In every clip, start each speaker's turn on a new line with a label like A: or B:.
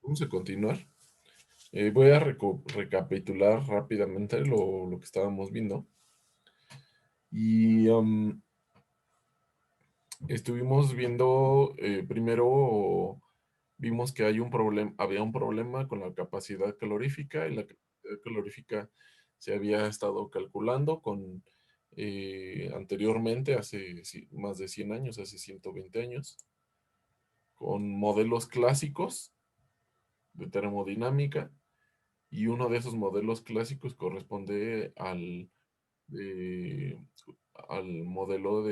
A: Vamos a continuar. Voy a recapitular rápidamente lo que estábamos viendo. Y estuvimos viendo, primero vimos que había un problema con la capacidad calorífica, y la capacidad calorífica se había estado calculando anteriormente, hace más de 100 años, hace 120 años, con modelos clásicos de termodinámica. Y uno de esos modelos clásicos corresponde de- al modelo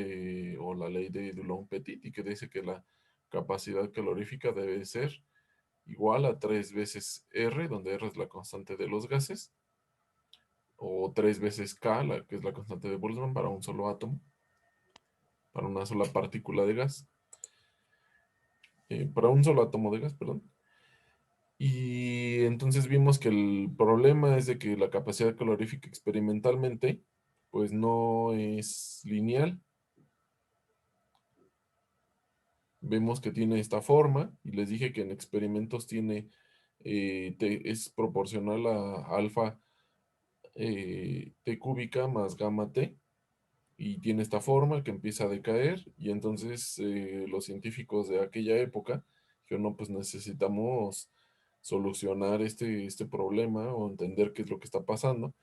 A: o la ley de Dulong-Petit, y que dice que la capacidad calorífica debe ser igual a 3 veces R, donde R es la constante de los gases, o 3 veces K, que es la constante de Boltzmann para un solo átomo, para una sola partícula de gas, para un solo átomo de gas, perdón. Y entonces vimos que el problema es de que la capacidad calorífica experimentalmente, pues no es lineal. Vemos que tiene esta forma, y les dije que en experimentos es proporcional a alfa t cúbica más gamma t, y tiene esta forma que empieza a decaer. Y entonces los científicos de aquella época dijeron, no, pues necesitamos solucionar este problema o entender qué es lo que está pasando.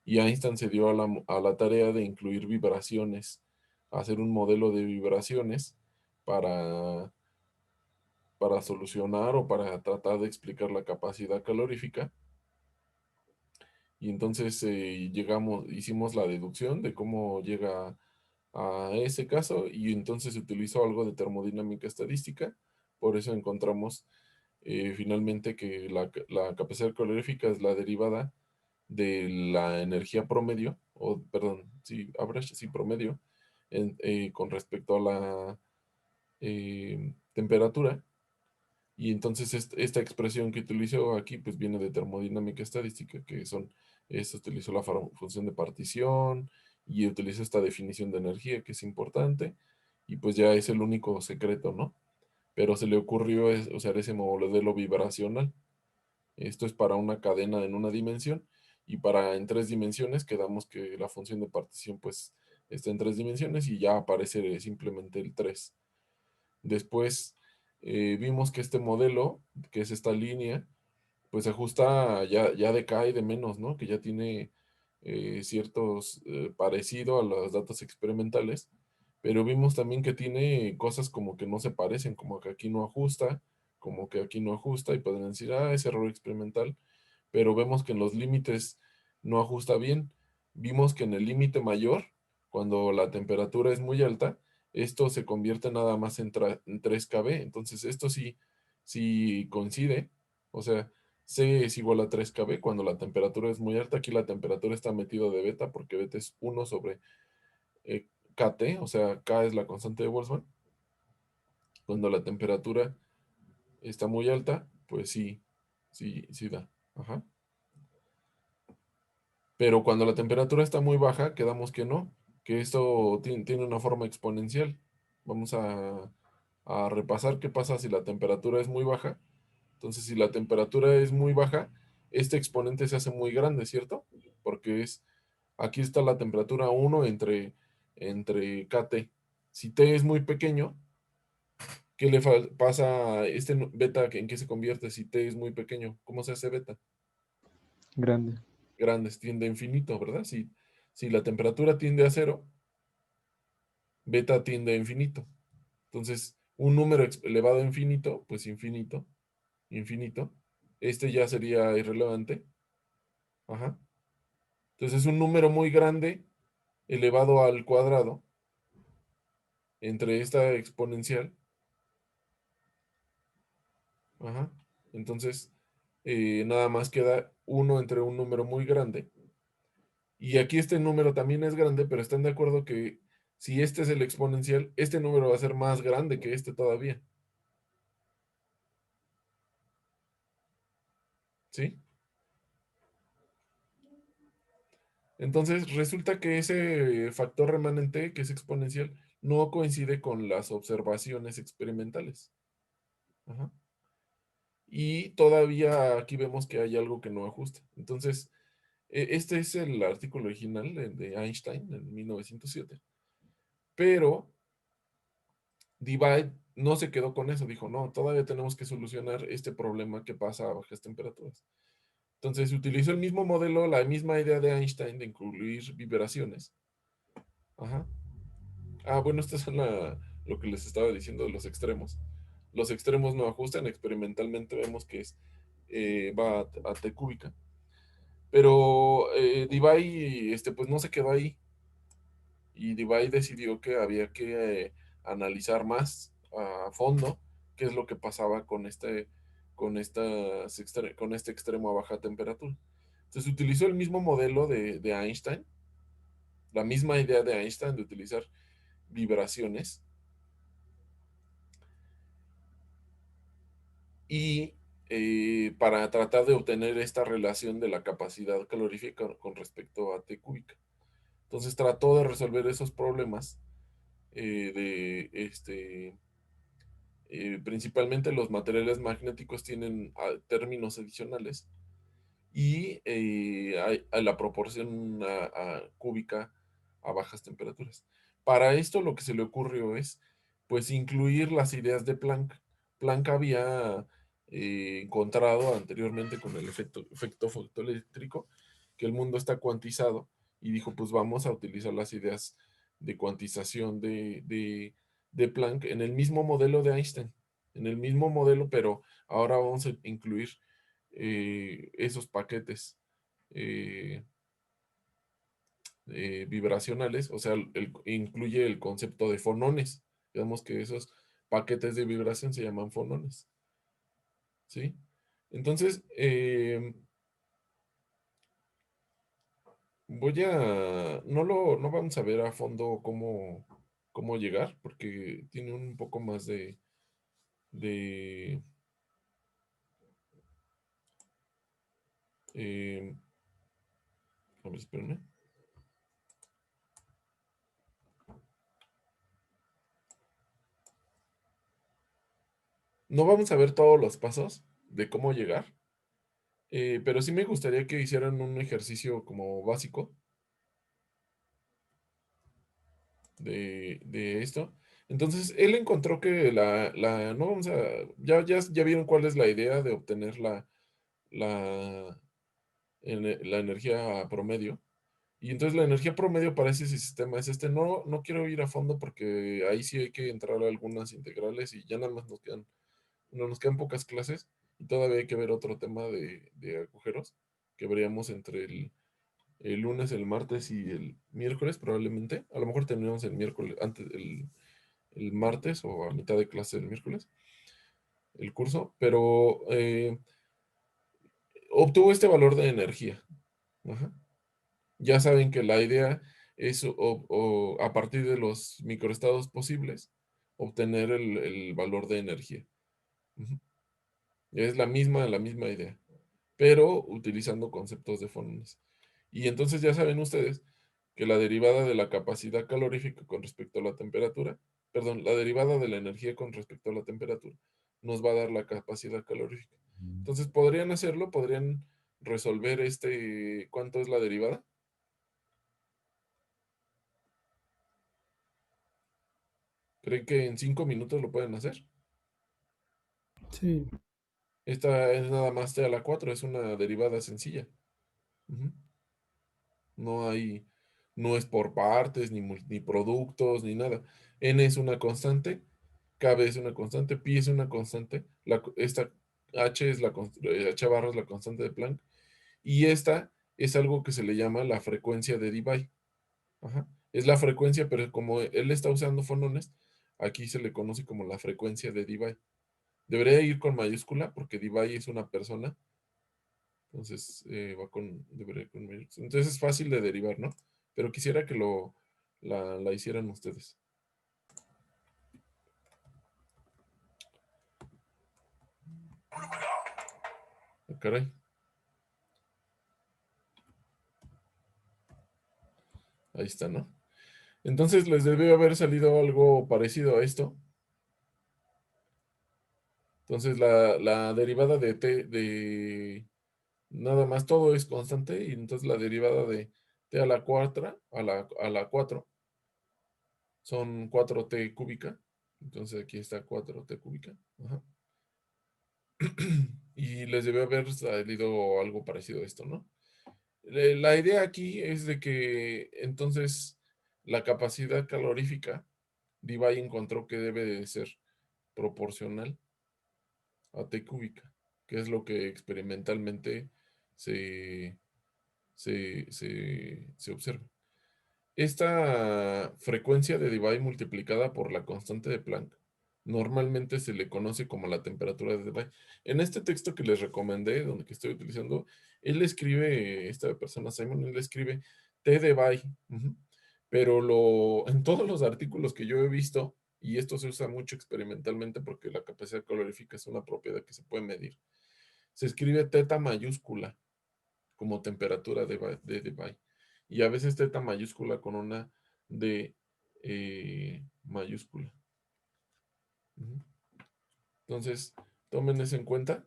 A: Y Einstein se dio a la tarea de incluir vibraciones, hacer un modelo de vibraciones para, para solucionar o para tratar de explicar la capacidad calorífica. Y entonces hicimos la deducción de cómo llega a ese caso, y entonces se utilizó algo de termodinámica estadística. Por eso encontramos finalmente que la capacidad calorífica es la derivada de la energía promedio, o perdón, sí, average, sí, promedio, con respecto a la temperatura. Y entonces esta expresión que utilizo aquí pues viene de termodinámica estadística, se utilizó la función de partición, y utilizo esta definición de energía que es importante, y pues ya es el único secreto, ¿no? Pero se le ocurrió usar ese modelo vibracional. Esto es para una cadena en una dimensión, y para en 3 dimensiones quedamos que la función de partición pues está en 3 dimensiones, y ya aparece simplemente el 3. Después vimos que este modelo, que es esta línea, pues ajusta, ya decae de menos, ¿no? Que ya tiene ciertos parecido a los datos experimentales, pero vimos también que tiene cosas como que no se parecen, como que aquí no ajusta, como que aquí no ajusta, y pueden decir, ah, es error experimental, pero vemos que en los límites no ajusta bien. Vimos que en el límite mayor, cuando la temperatura es muy alta, esto se convierte nada más en 3 kb. Entonces esto sí coincide, o sea, C es igual a 3 kb cuando la temperatura es muy alta. Aquí la temperatura está metida de beta, porque beta es 1 sobre KT, o sea, K es la constante de Boltzmann. Cuando la temperatura está muy alta, pues sí da. Ajá. Pero cuando la temperatura está muy baja, quedamos que no, que esto tiene una forma exponencial. Vamos a repasar qué pasa si la temperatura es muy baja. Entonces, si la temperatura es muy baja, este exponente se hace muy grande, ¿cierto? Porque aquí está la temperatura 1 entre KT. Si T es muy pequeño, ¿qué le pasa a este beta? ¿En qué se convierte si T es muy pequeño? ¿Cómo se hace beta?
B: Grande.
A: Grandes, tiende a infinito, ¿verdad? Si la temperatura tiende a cero, beta tiende a infinito. Entonces, un número elevado a infinito, pues infinito, infinito, este ya sería irrelevante. Ajá. Entonces, es un número muy grande elevado al cuadrado entre esta exponencial. Ajá. Entonces, nada más queda uno entre un número muy grande. Y aquí este número también es grande, pero están de acuerdo que si este es el exponencial, este número va a ser más grande que este todavía. ¿Sí? Entonces resulta que ese factor remanente, que es exponencial, no coincide con las observaciones experimentales. Ajá. y todavía aquí vemos que hay algo que no ajusta. Entonces, este es el artículo original de Einstein en 1907, pero Divide no se quedó con eso, dijo, no, todavía tenemos que solucionar este problema que pasa a bajas temperaturas. Entonces, se utilizó el mismo modelo, la misma idea de Einstein de incluir vibraciones. Ajá. Ah, bueno, esto es lo que les estaba diciendo de los extremos. Los extremos no ajustan, experimentalmente vemos que va a T cúbica. Pero Debye, pues no se quedó ahí. Y Debye decidió que había que analizar más a fondo qué es lo que pasaba con este extremo a baja temperatura. Entonces utilizó el mismo modelo de Einstein, la misma idea de Einstein de utilizar vibraciones y para tratar de obtener esta relación de la capacidad calorífica con respecto a T cúbica. Entonces trató de resolver esos problemas principalmente los materiales magnéticos tienen términos adicionales y hay a la proporción cúbica a bajas temperaturas. Para esto lo que se le ocurrió es pues incluir las ideas de Planck. Planck había encontrado anteriormente con el efecto fotoeléctrico que el mundo está cuantizado y dijo pues vamos a utilizar las ideas de cuantización de Planck en el mismo modelo de Einstein, en el mismo modelo, pero ahora vamos a incluir esos paquetes eh, vibracionales, o sea, incluye el concepto de fonones. Digamos que esos paquetes de vibración se llaman fonones, ¿sí? Entonces, no vamos a ver a fondo cómo llegar, porque tiene un poco más de eh, a ver, espérenme. No vamos a ver todos los pasos de cómo llegar, pero sí me gustaría que hicieran un ejercicio como básico de esto. Entonces, él encontró que no vamos a, ya vieron cuál es la idea de obtener la, la energía promedio. Y entonces la energía promedio para ese sistema es este. No quiero ir a fondo porque ahí sí hay que entrar a algunas integrales y ya nada más nos quedan pocas clases y todavía hay que ver otro tema de agujeros que veríamos entre el lunes, el martes y el miércoles probablemente. A lo mejor terminamos el miércoles, antes el martes o a mitad de clase del miércoles, el curso, pero obtuvo este valor de energía. Ajá. Ya saben que la idea es a partir de los microestados posibles, obtener el valor de energía. Ujú. Es la misma idea, pero utilizando conceptos de fonones. Y entonces ya saben ustedes que la derivada de la capacidad calorífica con respecto a la temperatura, perdón, la derivada de la energía con respecto a la temperatura, nos va a dar la capacidad calorífica. Entonces, podrían resolver ¿cuánto es la derivada? ¿Creen que en 5 minutos lo pueden hacer?
B: Sí,
A: Esta es nada más t a la 4, es una derivada sencilla. Ujú. No hay, no es por partes, ni productos, ni nada. N es una constante, KB es una constante, pi es una constante, esta H H barra es la constante de Planck, y esta es algo que se le llama la frecuencia de Debye. Ajá. Es la frecuencia, pero como él está usando fonones, aquí se le conoce como la frecuencia de Debye. Debería ir con mayúscula porque Debye es una persona. Entonces, debería ir con mayúscula. Entonces es fácil de derivar, ¿no? Pero quisiera que la hicieran ustedes. Ah, caray. Ahí está, ¿no? Entonces les debió haber salido algo parecido a esto. Entonces la derivada de t de nada más todo es constante y entonces la derivada de t a la cuarta, a la 4 son 4t cúbica. Entonces aquí está 4t cúbica. Ajá. Y les debe haber salido algo parecido a esto, ¿no? La idea aquí es de que entonces la capacidad calorífica, Debye encontró que debe de ser proporcional a T cúbica, que es lo que experimentalmente se, se observa. Esta frecuencia de Debye multiplicada por la constante de Planck normalmente se le conoce como la temperatura de Debye. En este texto que les recomendé, donde que estoy utilizando, él escribe, esta persona Simon, él escribe T Debye, pero en todos los artículos que yo he visto, y esto se usa mucho experimentalmente porque la capacidad calorífica es una propiedad que se puede medir, se escribe teta mayúscula como temperatura de Debye. Y a veces teta mayúscula con una D mayúscula. Entonces, tomen eso en cuenta.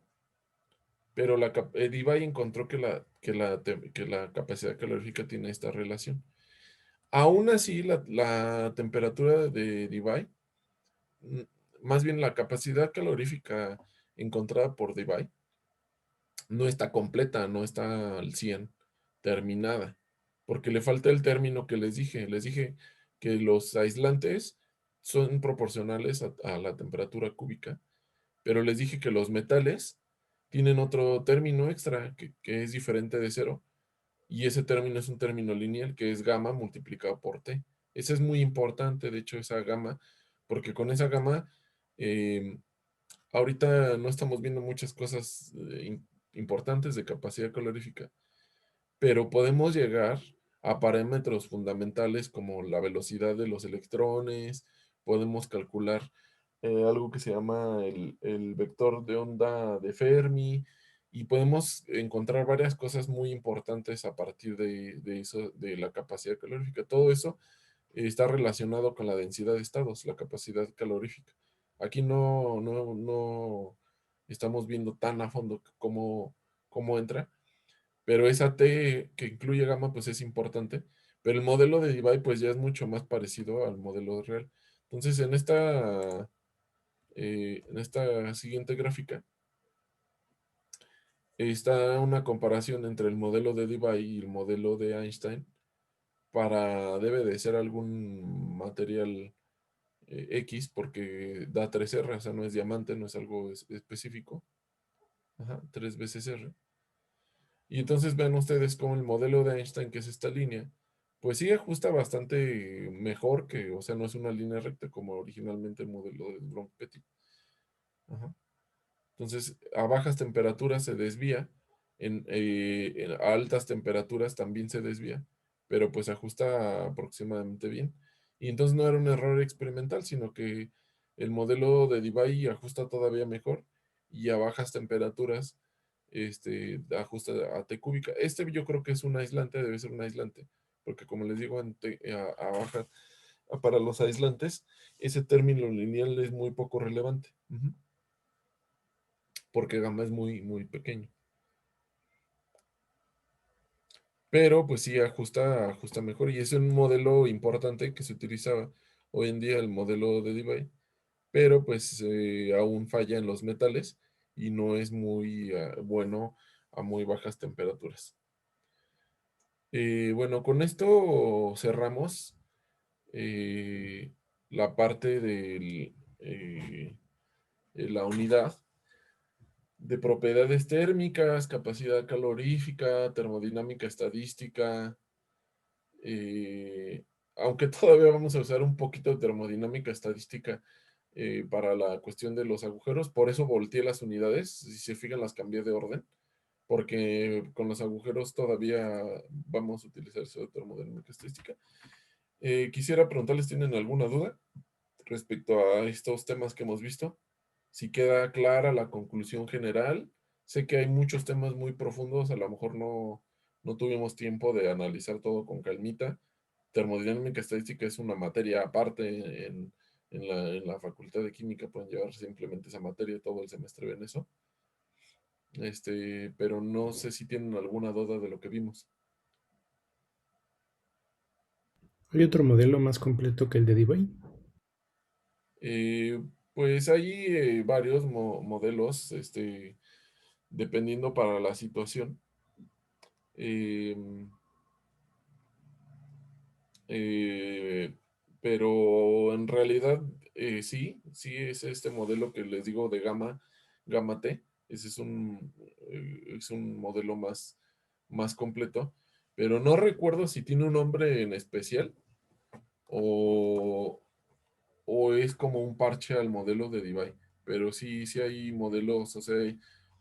A: Pero Debye encontró que la capacidad calorífica tiene esta relación. Aún así, la temperatura de Debye, mm, más bien la capacidad calorífica encontrada por Debye, no está completa, no está al 100 terminada, porque le falta el término que les dije. Les dije que los aislantes son proporcionales a la temperatura cúbica, pero les dije que los metales tienen otro término extra que es diferente de cero, y ese término es un término lineal que es gamma multiplicado por T. Ese es muy importante, de hecho, esa gamma, porque con esa gamma eh, ahorita no estamos viendo muchas cosas importantes de capacidad calorífica, pero podemos llegar a parámetros fundamentales como la velocidad de los electrones, podemos calcular algo que se llama el vector de onda de Fermi, y podemos encontrar varias cosas muy importantes a partir de eso, de la capacidad calorífica. Todo eso está relacionado con la densidad de estados, la capacidad calorífica. Aquí no estamos viendo tan a fondo cómo entra, pero esa T que incluye gamma pues es importante, pero el modelo de Debye pues ya es mucho más parecido al modelo real. Entonces en esta siguiente gráfica está una comparación entre el modelo de Debye y el modelo de Einstein debe de ser algún material X, porque da 3R, o sea, no es diamante, no es algo específico. Ajá, 3 veces R. Y entonces ven ustedes cómo el modelo de Einstein, que es esta línea, pues sí ajusta bastante mejor que, o sea, no es una línea recta como originalmente el modelo de Bromp-Petit. Ajá. Entonces, a bajas temperaturas se desvía, a altas temperaturas también se desvía, pero pues ajusta aproximadamente bien. Y entonces no era un error experimental, sino que el modelo de Debye ajusta todavía mejor, y a bajas temperaturas ajusta a T cúbica. Yo creo que es un aislante, debe ser un aislante, porque como les digo, a baja, para los aislantes, ese término lineal es muy poco relevante. Porque gamma es muy, muy pequeño. Pero pues sí, ajusta mejor, y es un modelo importante que se utiliza hoy en día, el modelo de Debye, pero pues aún falla en los metales y no es muy bueno a muy bajas temperaturas. Bueno, con esto cerramos eh, la parte de la unidad de propiedades térmicas, capacidad calorífica, termodinámica estadística, aunque todavía vamos a usar un poquito de termodinámica estadística para la cuestión de los agujeros. Por eso volteé las unidades, si se fijan las cambié de orden, porque con los agujeros todavía vamos a utilizar eso de termodinámica estadística. Quisiera preguntarles, ¿tienen alguna duda respecto a estos temas que hemos visto? Si queda clara la conclusión general. Sé que hay muchos temas muy profundos, a lo mejor no tuvimos tiempo de analizar todo con calmita. Termodinámica estadística es una materia aparte en la Facultad de Química pueden llevar simplemente esa materia, todo el semestre ven eso. Pero no sé si tienen alguna duda de lo que vimos.
B: ¿Hay otro modelo más completo que el de Debye?
A: Eh, pues hay varios modelos, dependiendo para la situación. Em, eh, pero en realidad sí es este modelo que les digo de gamma T. Ese es un modelo más completo, pero no recuerdo si tiene un nombre en especial o, o es como un parche al modelo de Divide, pero sí hay modelos, o sea,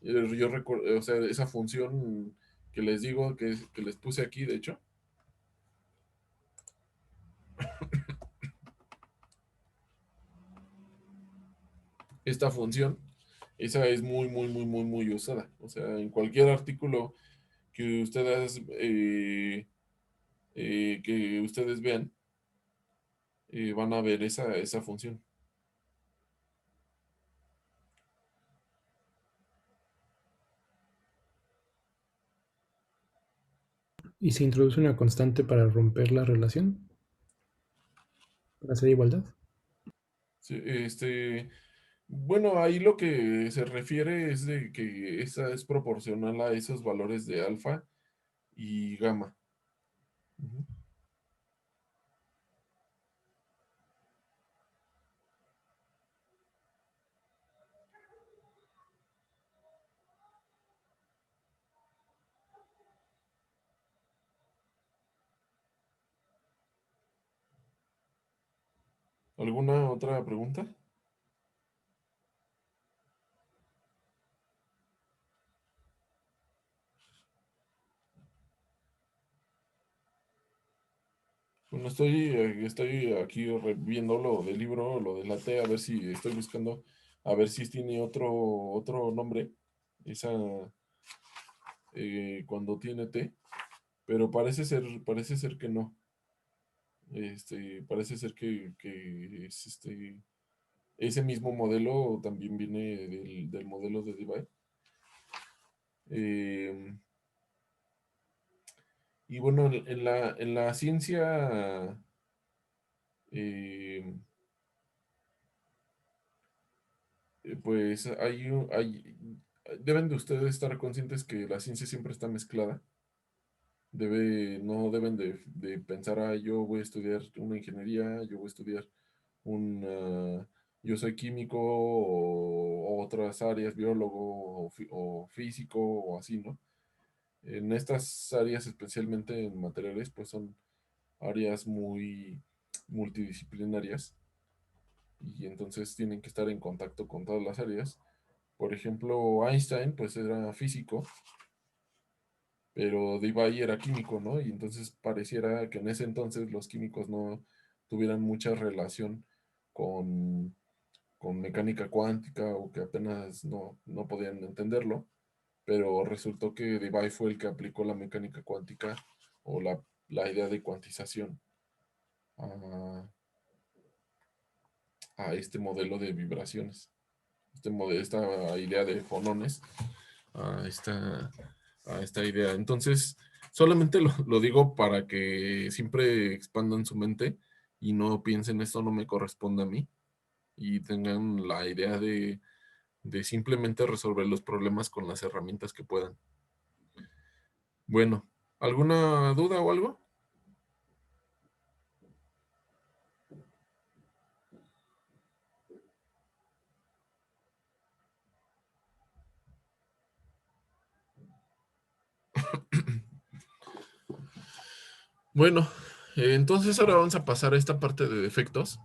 A: yo recuerdo, o sea, esa función que les digo, que les puse aquí, de hecho, esta función, esa es muy usada. O sea, en cualquier artículo que que ustedes vean, van a ver esa función.
B: ¿Y se introduce una constante para romper la relación? ¿Para hacer igualdad?
A: Sí, bueno, ahí lo que se refiere es de que esa es proporcional a esos valores de alfa y gamma. Ujú. ¿Alguna otra pregunta? Bueno, estoy aquí viendo lo del libro, lo de la T, a ver si estoy buscando, a ver si tiene otro nombre, esa, cuando tiene T, pero parece ser que no. Parece ser que es ese mismo modelo también viene del modelo de Debye. Eh, y bueno, en la ciencia, eh, pues deben de ustedes estar conscientes que la ciencia siempre está mezclada. No deben de pensar, yo voy a estudiar una ingeniería, yo voy a estudiar un, yo soy químico o otras áreas, biólogo o físico o así, ¿no? En estas áreas, especialmente en materiales, pues son áreas muy multidisciplinarias y entonces tienen que estar en contacto con todas las áreas. Por ejemplo, Einstein, pues era físico, pero Debye era químico, ¿no? Y entonces pareciera que en ese entonces los químicos no tuvieran mucha relación con, con mecánica cuántica o que apenas no podían entenderlo, pero resultó que Debye fue el que aplicó la mecánica cuántica o la idea de cuantización a, a este modelo de vibraciones, esta idea de fonones, a esta, a esta idea. Entonces, solamente lo digo para que siempre expandan su mente y no piensen esto no me corresponde a mí y tengan la idea de simplemente resolver los problemas con las herramientas que puedan. Bueno, ¿alguna duda o algo? Bueno, entonces ahora vamos a pasar a esta parte de defectos.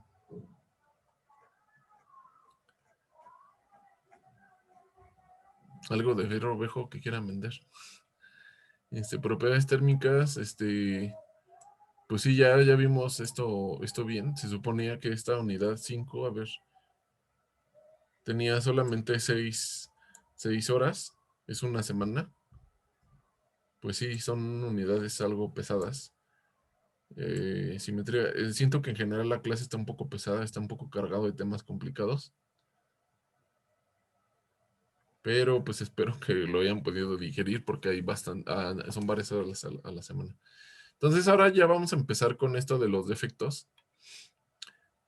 A: Algo de Ferro Ovejo que quieran vender. Propiedades térmicas, pues sí, ya vimos esto bien. Se suponía que esta unidad 5 a ver, tenía solamente 6 horas, es una semana. Pues sí, son unidades algo pesadas. simetría. Siento que en general la clase está un poco pesada, está un poco cargado de temas complicados, pero pues espero que lo hayan podido digerir porque hay bastante, son varias horas a la semana. Entonces ahora ya vamos a empezar con esto de los defectos.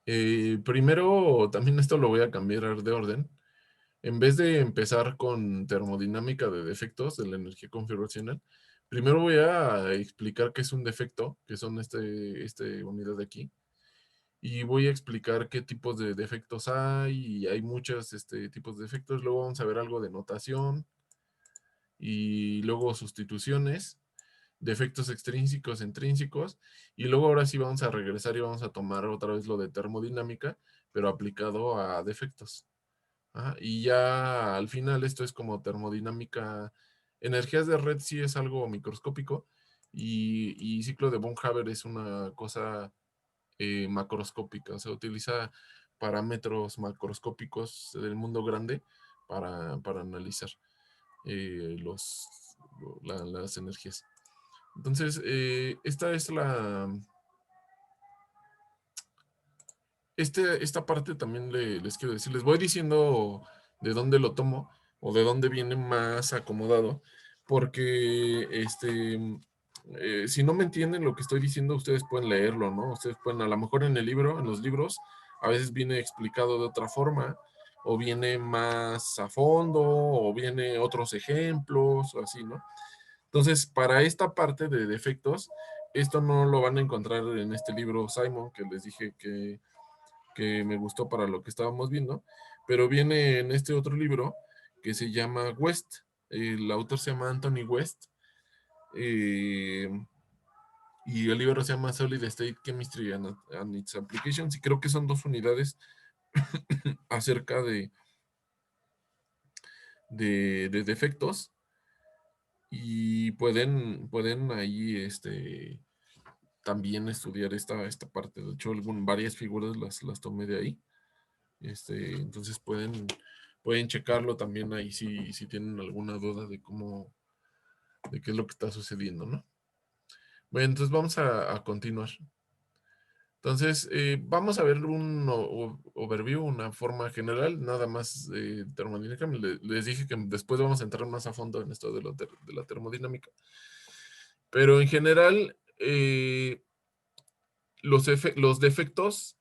A: Primero, también esto lo voy a cambiar de orden. En vez de empezar con termodinámica de defectos de la energía configuracional, primero voy a explicar qué es un defecto, que son este unidad de aquí, y voy a explicar qué tipos de defectos hay, y hay muchos tipos de defectos. Luego vamos a ver algo de notación, y luego sustituciones, defectos extrínsecos, intrínsecos, y luego ahora sí vamos a regresar y vamos a tomar otra vez lo de termodinámica, pero aplicado a defectos. Ajá, y ya al final esto es como termodinámica. Energías de red sí es algo microscópico y ciclo de Von Haber es una cosa macroscópica, o sea, utiliza parámetros macroscópicos del mundo grande para analizar los, las energías. Entonces, esta es esta parte también les quiero decir, les voy diciendo de dónde lo tomo o de dónde viene más acomodado, porque si no me entienden lo que estoy diciendo, ustedes pueden leerlo, ¿no? Ustedes pueden, a lo mejor en el libro, en los libros, a veces viene explicado de otra forma, o viene más a fondo, o viene otros ejemplos, o así, ¿no? Entonces, para esta parte de defectos, esto no lo van a encontrar en este libro Simon, que les dije que me gustó para lo que estábamos viendo, pero viene en este otro libro que se llama West. El autor se llama Anthony West, eh, y el libro se llama Solid State Chemistry and Its Applications, y creo que son dos unidades acerca de defectos, y pueden ahí también estudiar esta parte. De hecho, varias figuras las tomé de ahí. Entonces pueden checarlo también ahí si tienen alguna duda de qué es lo que está sucediendo, ¿no? Bueno, entonces vamos a continuar. Entonces, vamos a ver un overview, una forma general, nada más termodinámica. Les dije que después vamos a entrar más a fondo en esto de la termodinámica. Pero en general, los defectos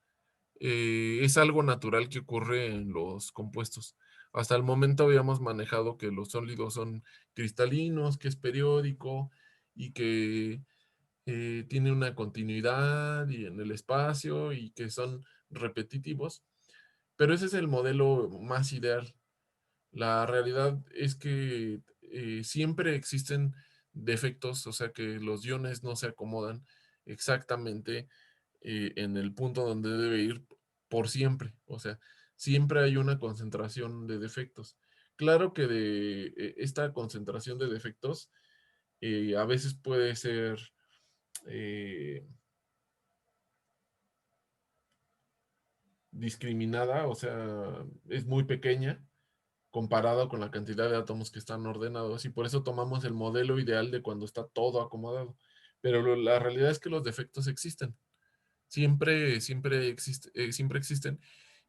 A: es algo natural que ocurre en los compuestos. Hasta el momento habíamos manejado que los sólidos son cristalinos, que es periódico y que tiene una continuidad y en el espacio y que son repetitivos, pero ese es el modelo más ideal. La realidad es que siempre existen defectos, o sea que los iones no se acomodan exactamente en el punto donde debe ir por siempre. O sea, siempre hay una concentración de defectos. Claro que de esta concentración de defectos a veces puede ser eh, discriminada, o sea, es muy pequeña comparado con la cantidad de átomos que están ordenados, y por eso tomamos el modelo ideal de cuando está todo acomodado. Pero la realidad es que los defectos existen, siempre existen,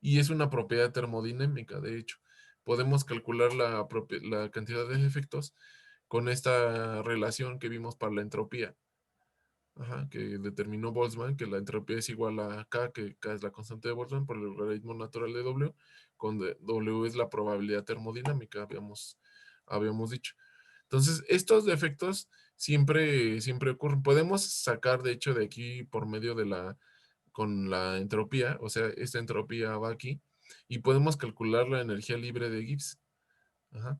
A: y es una propiedad termodinámica. De hecho, podemos calcular la cantidad de defectos con esta relación que vimos para la entropía. Ajá, que determinó Boltzmann, que la entropía es igual a K, que K es la constante de Boltzmann por el logaritmo natural de W, W es la probabilidad termodinámica, habíamos dicho. Entonces, estos defectos siempre ocurren. Podemos sacar, de hecho, de aquí por medio con la entropía, o sea, esta entropía va aquí, y podemos calcular la energía libre de Gibbs. Ajá.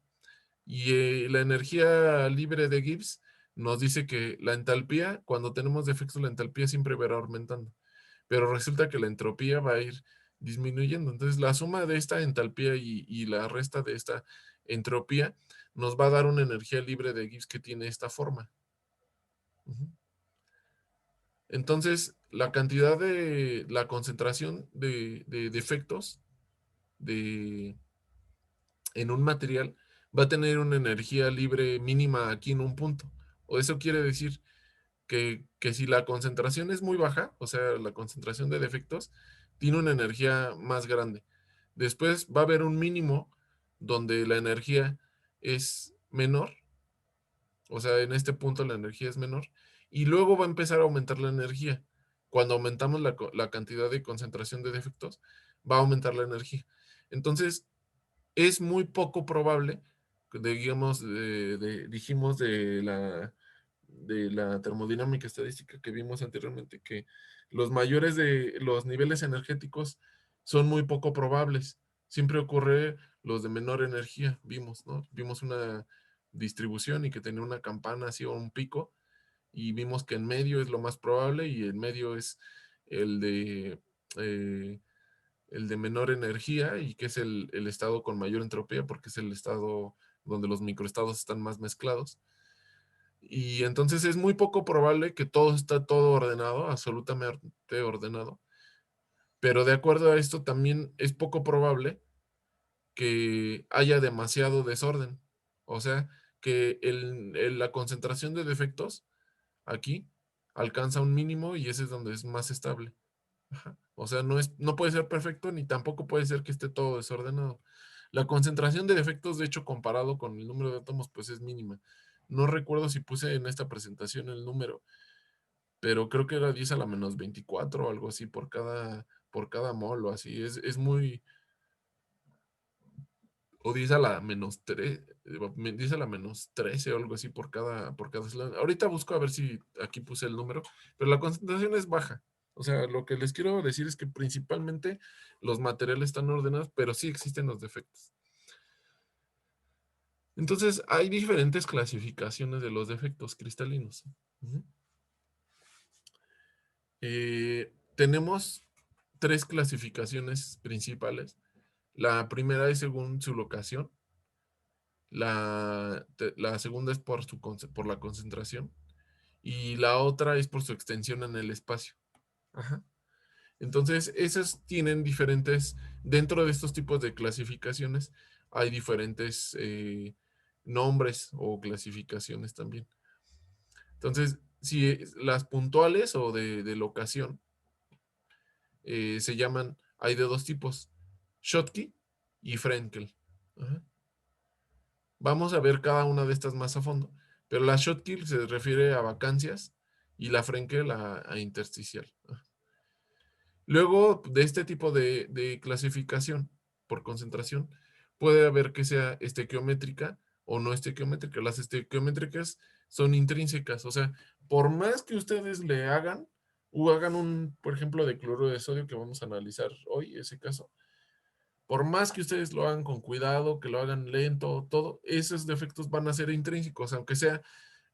A: Y la energía libre de Gibbs nos dice que la entalpía, cuando tenemos defectos, la entalpía siempre va a ir aumentando. Pero resulta que la entropía va a ir disminuyendo. Entonces, la suma de esta entalpía y la resta de esta entropía nos va a dar una energía libre de Gibbs que tiene esta forma. Ujú. Entonces, la concentración de defectos de, en un material va a tener una energía libre mínima aquí en un punto. O eso quiere decir que si la concentración es muy baja, o sea, la concentración de defectos, tiene una energía más grande. Después va a haber un mínimo donde la energía es menor, o sea, en este punto la energía es menor, y luego va a empezar a aumentar la energía. Cuando aumentamos la cantidad de concentración de defectos, va a aumentar la energía. Entonces, es muy poco probable, digamos, dijimos de la termodinámica estadística que vimos anteriormente, que los mayores de los niveles energéticos son muy poco probables. Siempre ocurre los de menor energía, vimos, ¿no? Vimos una distribución y que tenía una campana así o un pico, y vimos que en medio es lo más probable y en medio es el de eh, el de menor energía y que es el estado con mayor entropía porque es el estado donde los microestados están más mezclados. Y entonces es muy poco probable que todo está todo ordenado, absolutamente ordenado. Pero de acuerdo a esto también es poco probable que haya demasiado desorden. O sea, que la concentración de defectos aquí alcanza un mínimo y ese es donde es más estable. Ajá. O sea, no puede ser perfecto ni tampoco puede ser que esté todo desordenado. La concentración de defectos, de hecho, comparado con el número de átomos, pues es mínima. No recuerdo si puse en esta presentación el número, pero creo que era 10 a la menos 24 o algo así por cada mol o así. Es muy, o 10 a la menos 3, 10 a la menos 13 o algo así por cada slide. Ahorita busco a ver si aquí puse el número, pero la concentración es baja. O sea, lo que les quiero decir es que principalmente los materiales están ordenados, pero sí existen los defectos. Entonces, hay diferentes clasificaciones de los defectos cristalinos. Ujú. Tenemos tres clasificaciones principales. La primera es según su locación. La segunda es por la concentración y la otra es por su extensión en el espacio. Ajá. Entonces, esas tienen diferentes, dentro de estos tipos de clasificaciones, hay diferentes nombres o clasificaciones también. Entonces, si las puntuales o de locación se llaman, hay de dos tipos, Schottky y Frenkel. Ajá. Vamos a ver cada una de estas más a fondo, pero la Schottky se refiere a vacancias y la Frenkel a intersticial. Luego de este tipo de clasificación por concentración, puede haber que sea estequiométrica o no estequiométrica. Las estequiométricas son intrínsecas, o sea, por más que ustedes le hagan, o hagan por ejemplo, de cloruro de sodio que vamos a analizar hoy, ese caso, por más que ustedes lo hagan con cuidado, que lo hagan lento, todo, esos defectos van a ser intrínsecos, aunque sea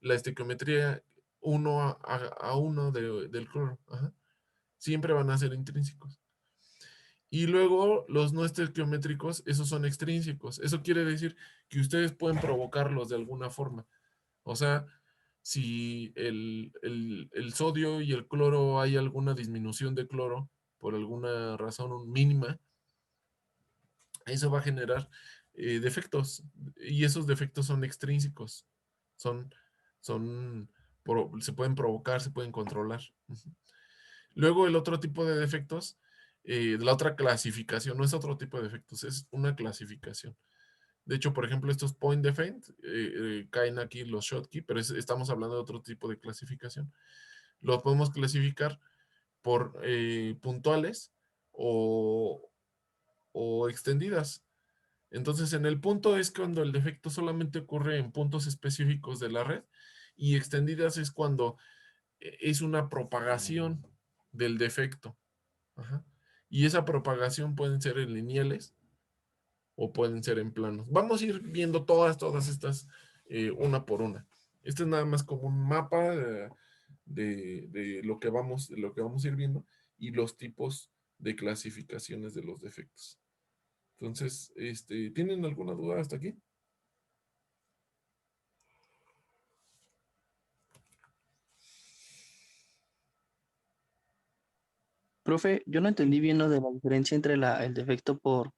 A: la estequiometría uno a uno del cloro. Ajá. Siempre van a ser intrínsecos. Y luego los no estequiométricos, esos son extrínsecos. Eso quiere decir que ustedes pueden provocarlos de alguna forma. O sea, si el sodio y el cloro hay alguna disminución de cloro por alguna razón mínima, eso va a generar defectos. Y esos defectos son extrínsecos. Son, se pueden provocar, se pueden controlar. Luego el otro tipo de defectos, la otra clasificación, no es otro tipo de defectos, es una clasificación. De hecho, por ejemplo, estos point defect caen aquí los Schottky, pero estamos hablando de otro tipo de clasificación. Los podemos clasificar por puntuales o, o extendidas. Entonces, en el punto es cuando el defecto solamente ocurre en puntos específicos de la red y extendidas es cuando es una propagación del defecto. Ajá. Y esa propagación pueden ser en lineales o pueden ser en planos. Vamos a ir viendo todas estas una por una. Este es nada más como un mapa de lo que vamos a ir viendo y los tipos de clasificaciones de los defectos. Entonces, ¿tienen alguna duda hasta aquí?
C: Profe, yo no entendí bien lo de la diferencia entre el defecto por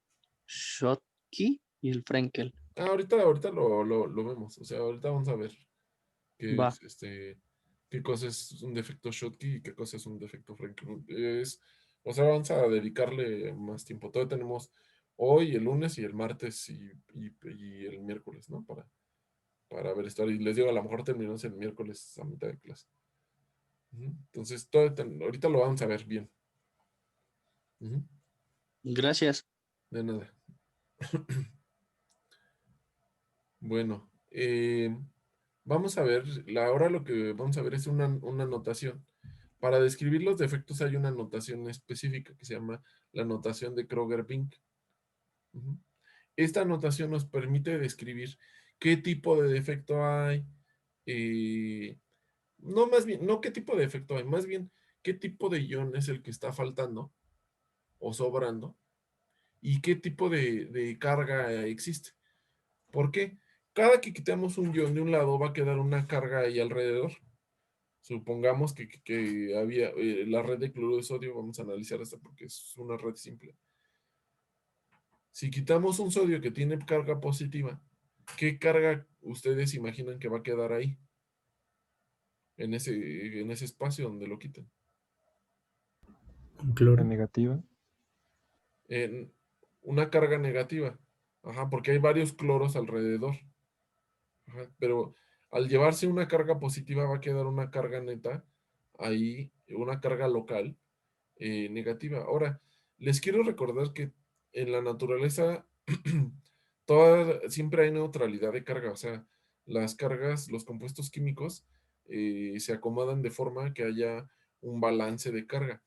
C: Schottky y el Frenkel.
A: Ahorita lo vemos. O sea, ahorita vamos a ver qué
C: Va.
A: es qué cosa es un defecto Schottky y qué cosa es un defecto Franklin. O sea, vamos a dedicarle más tiempo. Todavía tenemos hoy, el lunes y el martes y el miércoles, ¿no? Para ver esto. Y les digo, a lo mejor terminamos el miércoles a mitad de clase. Ujú. Entonces, ahorita lo vamos a ver bien. Ujú.
C: Gracias.
A: De nada. Bueno, vamos a ver, ahora lo que vamos a ver es una notación. Para describir los defectos hay una notación específica que se llama la notación de Kroger-Pink. Ujú. Esta notación nos permite describir qué tipo de defecto hay, eh, no más bien, no qué tipo de defecto hay, más bien qué tipo de ion es el que está faltando o sobrando y qué tipo de carga existe. ¿Por qué? Cada que quitamos un ion de un lado va a quedar una carga ahí alrededor. Supongamos que había la red de cloruro de sodio, vamos a analizar esta porque es una red simple. Si quitamos un sodio que tiene carga positiva, ¿qué carga ustedes imaginan que va a quedar ahí? En ese espacio donde lo quiten.
B: Un
D: La
B: cloro.
D: negativa.
A: En una carga negativa. Ajá, porque hay varios cloros alrededor. Ajá, pero al llevarse una carga positiva va a quedar una carga neta ahí, una carga local negativa. Ahora, les quiero recordar que en la naturaleza siempre hay neutralidad de carga, o sea, las cargas, los compuestos químicos se acomodan de forma que haya un balance de carga,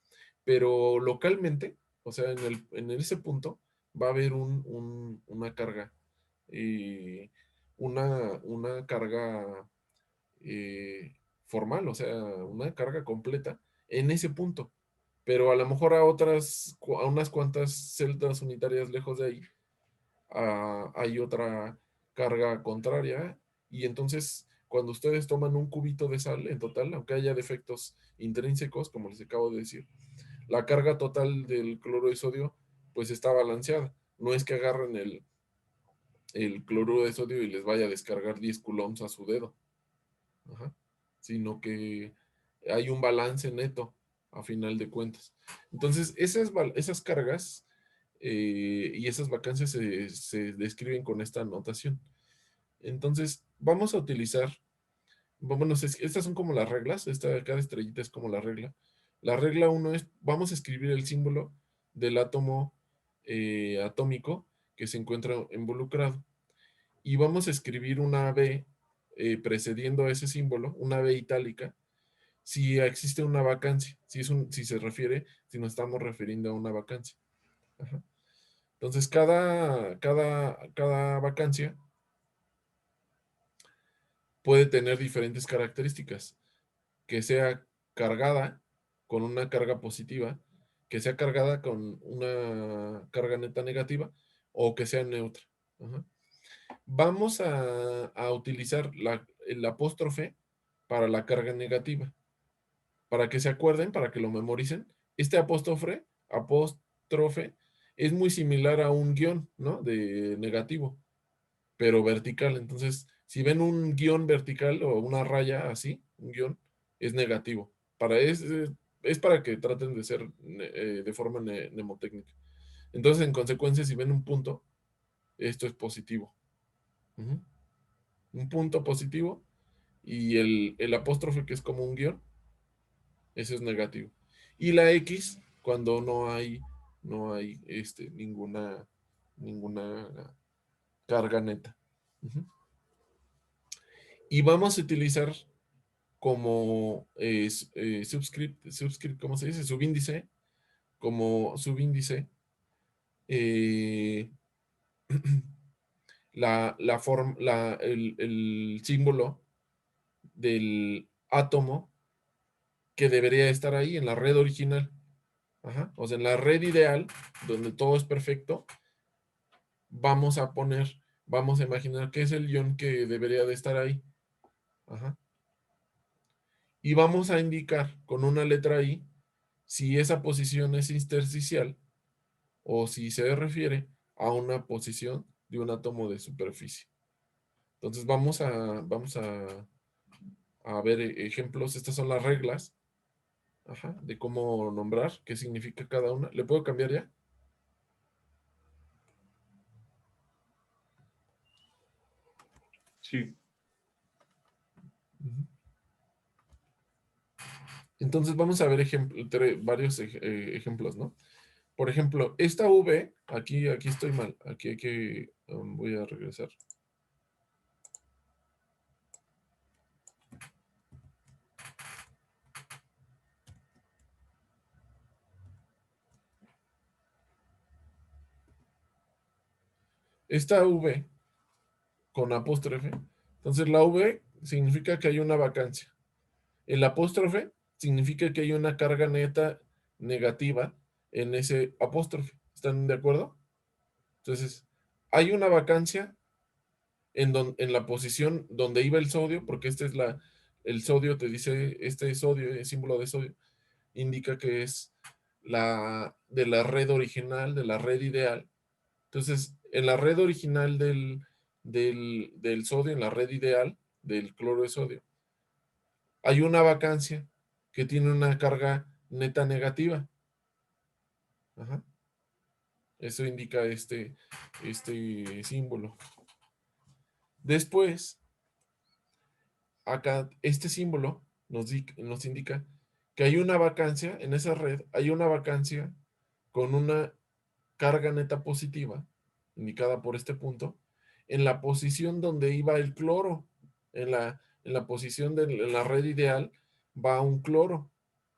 A: pero localmente, o sea, en ese punto va a haber una carga, eh, una carga formal, o sea, una carga completa en ese punto. Pero a lo mejor a unas cuantas celdas unitarias lejos de ahí, hay otra carga contraria. Y entonces, cuando ustedes toman un cubito de sal en total, aunque haya defectos intrínsecos, como les acabo de decir, la carga total del cloruro de sodio, pues está balanceada. No es que agarren el cloruro de sodio y les vaya a descargar 10 coulombs a su dedo. Ajá. Sino que hay un balance neto a final de cuentas. Entonces, esas cargas y esas vacancias se describen con esta notación. Entonces, vamos a utilizar, bueno, estas son como las reglas, cada estrellita es como la regla. La regla 1 es, vamos a escribir el símbolo del átomo atómico que se encuentra involucrado. Y vamos a escribir una B precediendo a ese símbolo, una B itálica, si existe una vacancia, si se refiere, si nos estamos refiriendo a una vacancia. Ajá. Entonces, cada vacancia puede tener diferentes características, que sea cargada con una carga positiva, que sea cargada con una carga neta negativa o que sea neutra. Ajá. Vamos a utilizar el apóstrofe para la carga negativa. Para que se acuerden, para que lo memoricen, este apóstrofe es muy similar a un guión, ¿no? De negativo, pero vertical. Entonces, si ven un guión vertical o una raya así, un guión, es negativo. Es para que traten de ser de forma mnemotécnica. Entonces, en consecuencia, si ven un punto, esto es positivo. Ujú. Un punto positivo y el apóstrofe, que es como un guión, ese es negativo. Y la X, cuando no hay ninguna carga neta. Ujú. Y vamos a utilizar como ¿cómo se dice? Subíndice, como subíndice, eh, el símbolo del átomo que debería estar ahí en la red original. Ajá. O sea, en la red ideal, donde todo es perfecto, vamos a imaginar que es el ion que debería de estar ahí. Ajá. Y vamos a indicar con una letra I si esa posición es intersticial o si se refiere a una posición de un átomo de superficie. Entonces vamos a a ver ejemplos. Estas son las reglas, ajá, de cómo nombrar, qué significa cada una. ¿Le puedo cambiar ya?
D: Sí.
A: Ujú. Entonces vamos a ver varios ejemplos, ¿no? Por ejemplo, esta V, aquí estoy mal, aquí hay que, voy a regresar. Esta V con apóstrofe, entonces la V significa que hay una vacancia. El apóstrofe significa que hay una carga neta negativa en ese apóstrofe. ¿Están de acuerdo? Entonces, hay una vacancia en la posición donde iba el sodio, porque este es el sodio, te dice, este sodio, el símbolo de sodio, indica que es de la red original, de la red ideal. Entonces, en la red original del sodio, en la red ideal del cloro de sodio, hay una vacancia que tiene una carga neta negativa. Ajá. Eso indica este símbolo. Después, acá, este símbolo nos indica que hay una vacancia en esa red, hay una vacancia con una carga neta positiva, indicada por este punto, en la posición donde iba el cloro. En la posición en la red ideal va un cloro,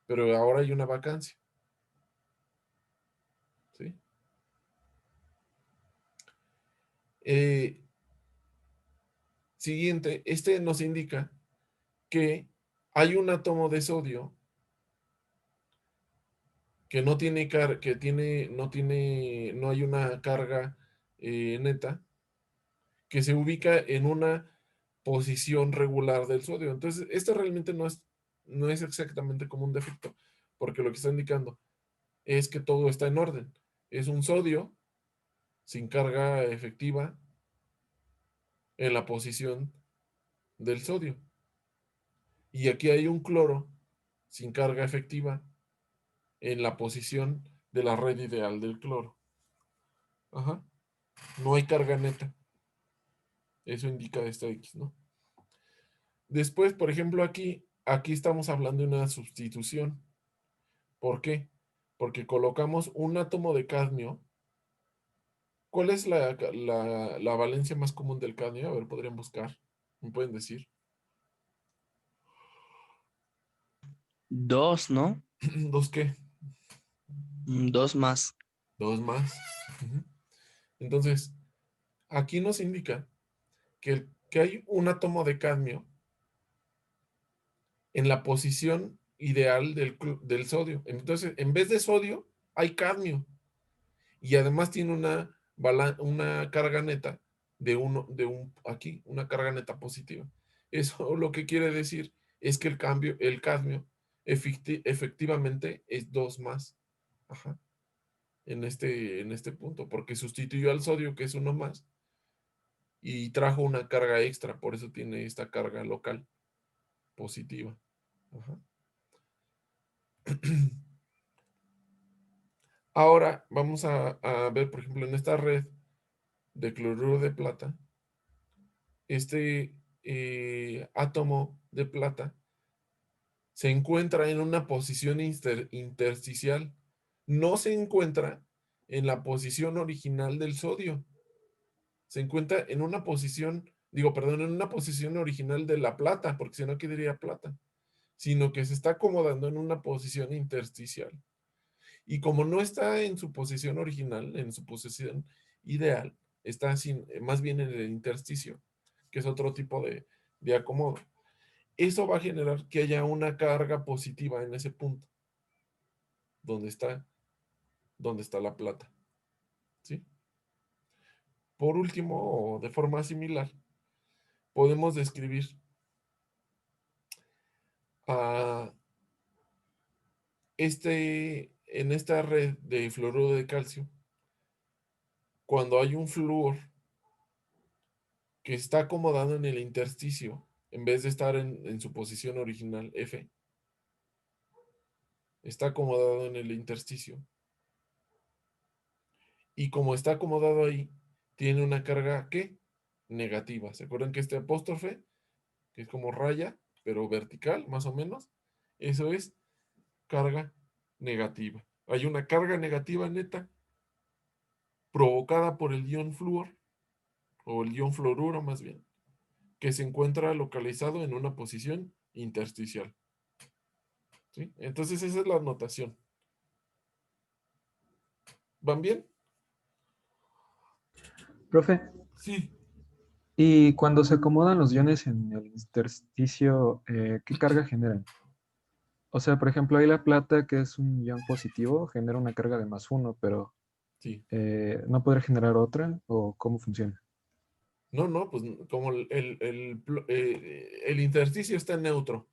A: pero ahora hay una vacancia. ¿Sí? Eh, Siguiente, este nos indica que hay un átomo de sodio que no tiene no hay una carga neta, que se ubica en una posición regular del sodio. Entonces, esto realmente no es exactamente como un defecto, porque lo que está indicando es que todo está en orden. Es un sodio sin carga efectiva en la posición del sodio. Y aquí hay un cloro sin carga efectiva en la posición de la red ideal del cloro. Ajá. No hay carga neta. Eso indica esta X, ¿no? Después, por ejemplo, aquí estamos hablando de una sustitución. ¿Por qué? Porque colocamos un átomo de cadmio. ¿Cuál es la valencia más común del cadmio? A ver, podrían buscar. ¿Me pueden decir?
C: 2, ¿no?
A: ¿Dos qué?
C: 2 más.
A: Dos más. Ujú. Entonces, aquí nos indica que hay un átomo de cadmio en la posición ideal del sodio. Entonces, en vez de sodio, hay cadmio. Y además tiene una carga neta aquí, una carga neta positiva. Eso lo que quiere decir es que el cadmio, efectivamente es 2 más. Ajá, en este punto, porque sustituyó al sodio, que es uno más, y trajo una carga extra, por eso tiene esta carga local positiva. Ajá. Ahora vamos a ver, por ejemplo, en esta red de cloruro de plata, este átomo de plata se encuentra en una posición intersticial. No se encuentra en la posición original del sodio. Se encuentra en una posición, digo, perdón, en una posición original de la plata, porque si no quedaría plata, sino que se está acomodando en una posición intersticial. Y como no está en su posición original, en su posición ideal, está más bien en el intersticio, que es otro tipo de acomodo. Eso va a generar que haya una carga positiva en ese punto, donde está la plata. ¿Sí? Por último, o de forma similar, podemos describir a en esta red de fluoruro de calcio, cuando hay un flúor que está acomodado en el intersticio, en vez de estar en su posición original F, está acomodado en el intersticio. Y como está acomodado ahí, tiene una carga, ¿qué? Negativa. ¿Se acuerdan que este apóstrofe, que es como raya, pero vertical, más o menos? Eso es carga negativa. Hay una carga negativa neta provocada por el ion flúor, o el ion fluoruro más bien, que se encuentra localizado en una posición intersticial. ¿Sí? Entonces esa es la notación. ¿Van bien?
D: Profe,
A: Sí.
D: y cuando se acomodan los iones en el intersticio, ¿qué carga generan? O sea, por ejemplo, ahí la plata, que es un ion positivo, genera una carga de +1, pero
A: Sí.
D: ¿no podría generar otra? ¿O cómo funciona?
A: No, no, pues como el intersticio está en neutro,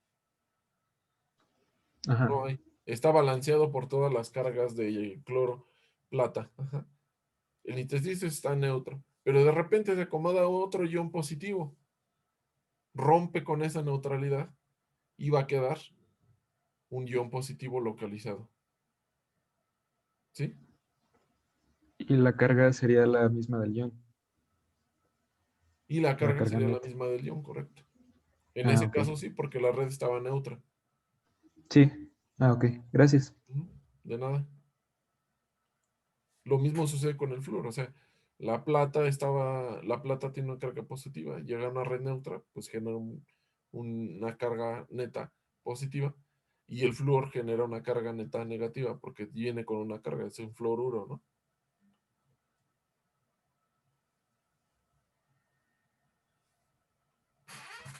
D: Ajá.
A: no hay. Está balanceado por todas las cargas de cloro, plata. Ajá. El intersticio está neutro, pero de repente se acomoda otro ion positivo, rompe con esa neutralidad y va a quedar un ion positivo localizado. ¿Sí?
D: Y la carga sería la misma del ion,
A: Y la
D: la
A: carga
D: carga
A: sería la
D: neta.
A: misma del ion, correcto. En
D: Ah,
A: ese
D: ok.
A: caso sí, porque la red estaba neutra.
D: Sí. Ah, ok. Gracias.
A: Ujú. De nada. Lo mismo sucede con el flúor, o sea, la plata tiene una carga positiva, llega a una red neutra, pues genera una carga neta positiva, y el flúor genera una carga neta negativa, porque viene con una carga, es un fluoruro, ¿no?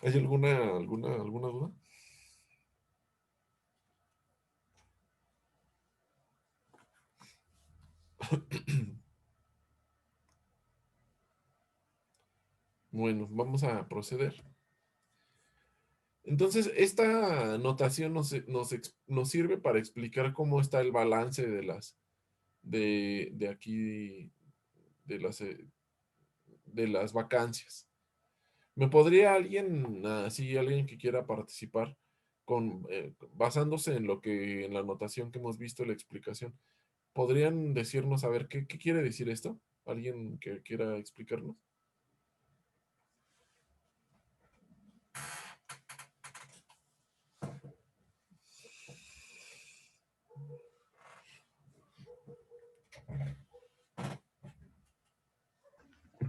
A: ¿Hay alguna duda? Bueno, vamos a proceder. Entonces, esta notación nos sirve para explicar cómo está el balance de aquí, de las vacancias. ¿Me podría alguien que quiera participar, basándose en la notación que hemos visto, la explicación, podrían decirnos, a ver, qué quiere decir esto? ¿Alguien que quiera explicarnos?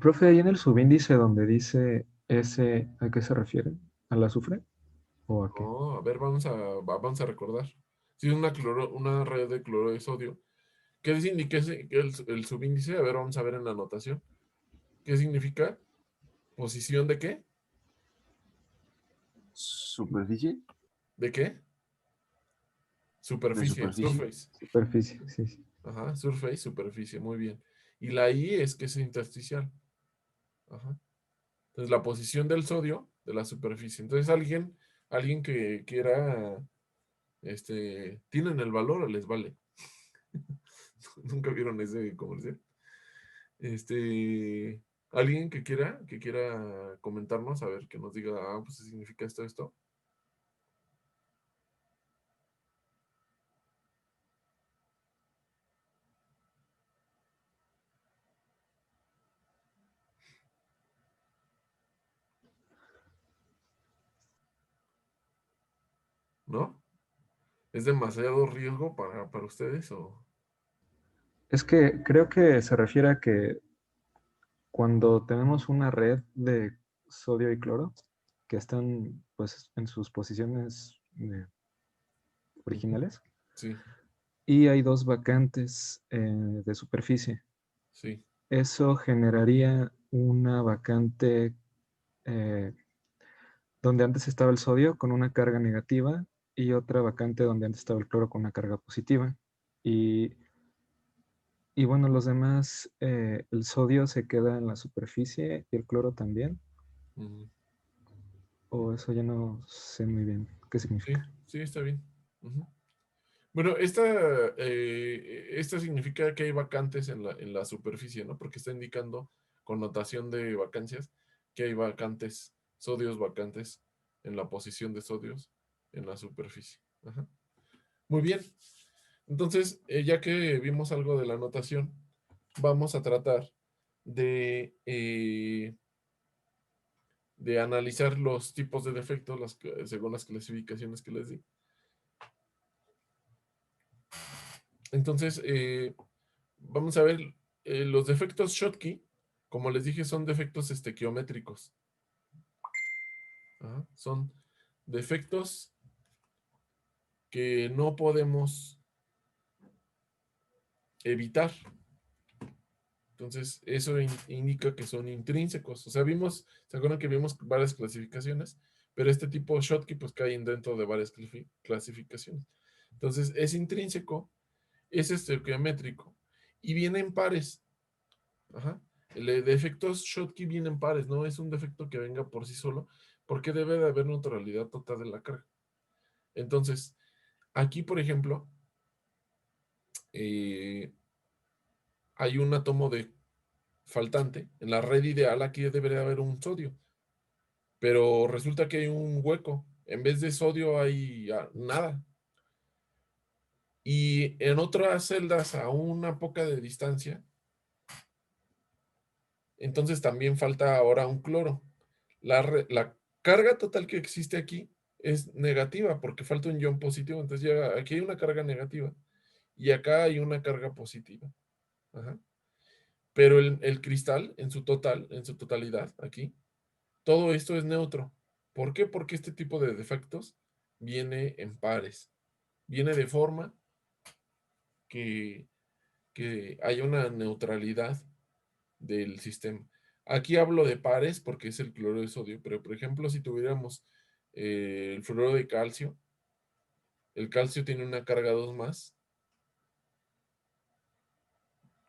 D: Profe, ahí en el subíndice donde dice S, ¿a qué se refiere? ¿Al azufre? ¿O a qué?
A: No, a ver, vamos a recordar. Si es una red de cloro de sodio, ¿qué significa el subíndice? A ver, vamos a ver en la notación. ¿Qué significa? ¿Posición de qué?
E: Superficie.
A: ¿De qué?
E: De
A: Superficie,
E: superficie.
A: surface.
D: Superficie, sí, sí.
A: Ajá, surface, superficie, muy bien. Y la I es que es intersticial. Ajá. Entonces, la posición del sodio de la superficie. Entonces, alguien que quiera, ¿tienen el valor o les vale? Nunca vieron ese comercial. Alguien que quiera comentarnos, a ver, que nos diga, pues significa esto, ¿no? ¿Es demasiado riesgo para ustedes o?
D: Es que creo que se refiere a que cuando tenemos una red de sodio y cloro que están pues en sus posiciones
A: Ujú.
D: originales
A: Sí,
D: y hay dos vacantes de superficie,
A: sí.
D: eso generaría una vacante eh, donde antes estaba el sodio con una carga negativa y otra vacante donde antes estaba el cloro con una carga positiva. Y, y bueno, los demás, el sodio se queda en la superficie y el cloro también.
A: Ujú.
D: O eso ya no sé muy bien qué
A: Sí,
D: significa.
A: sí, está bien. Ujú. Bueno, esta significa que hay vacantes en la superficie, ¿no? Porque está indicando con notación de vacancias que hay vacantes, sodios vacantes en la posición de sodios en la superficie. Ajá. Muy bien. Entonces, ya que vimos algo de la notación, vamos a tratar de analizar los tipos de defectos según las clasificaciones que les di. Entonces, vamos a ver los defectos Schottky. Como les dije, son defectos estequiométricos. Ajá. Son defectos que no podemos evitar. Entonces, eso indica que son intrínsecos. O sea, ¿se acuerdan que vimos varias clasificaciones? Pero este tipo Schottky pues cae dentro de varias clasificaciones. Entonces, es intrínseco, es estequiométrico y viene en pares. Ajá. El defectos Schottky viene en pares, no es un defecto que venga por sí solo, porque debe de haber neutralidad total de la carga. Entonces, aquí, por ejemplo, hay un átomo de faltante. En la red ideal aquí debería haber un sodio, pero resulta que hay un hueco. En vez de sodio hay nada. Y en otras celdas a una poca de distancia, entonces también falta ahora un cloro. La carga total que existe aquí es negativa porque falta un ion positivo. Entonces ya aquí hay una carga negativa y acá hay una carga positiva. Ajá. Pero el cristal en su totalidad, aquí, todo esto es neutro. ¿Por qué? Porque este tipo de defectos viene en pares. Viene de forma que, que haya una neutralidad del sistema. Aquí hablo de pares porque es el cloruro de sodio, pero por ejemplo, si tuviéramos el fluoruro de calcio, el calcio tiene una carga 2 más.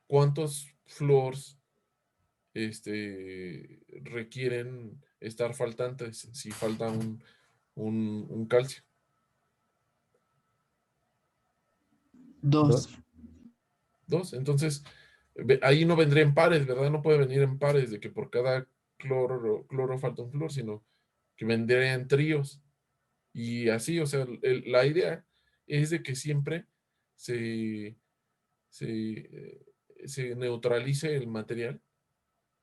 A: ¿Cuántos fluors requieren estar faltantes si falta un calcio?
C: 2.
A: 2. Entonces, ahí no vendría en pares, ¿verdad? No puede venir en pares de que por cada cloro falta un flúor, sino que vendría en tríos. Y así, o sea, la idea es de que siempre se, se, se neutralice el material,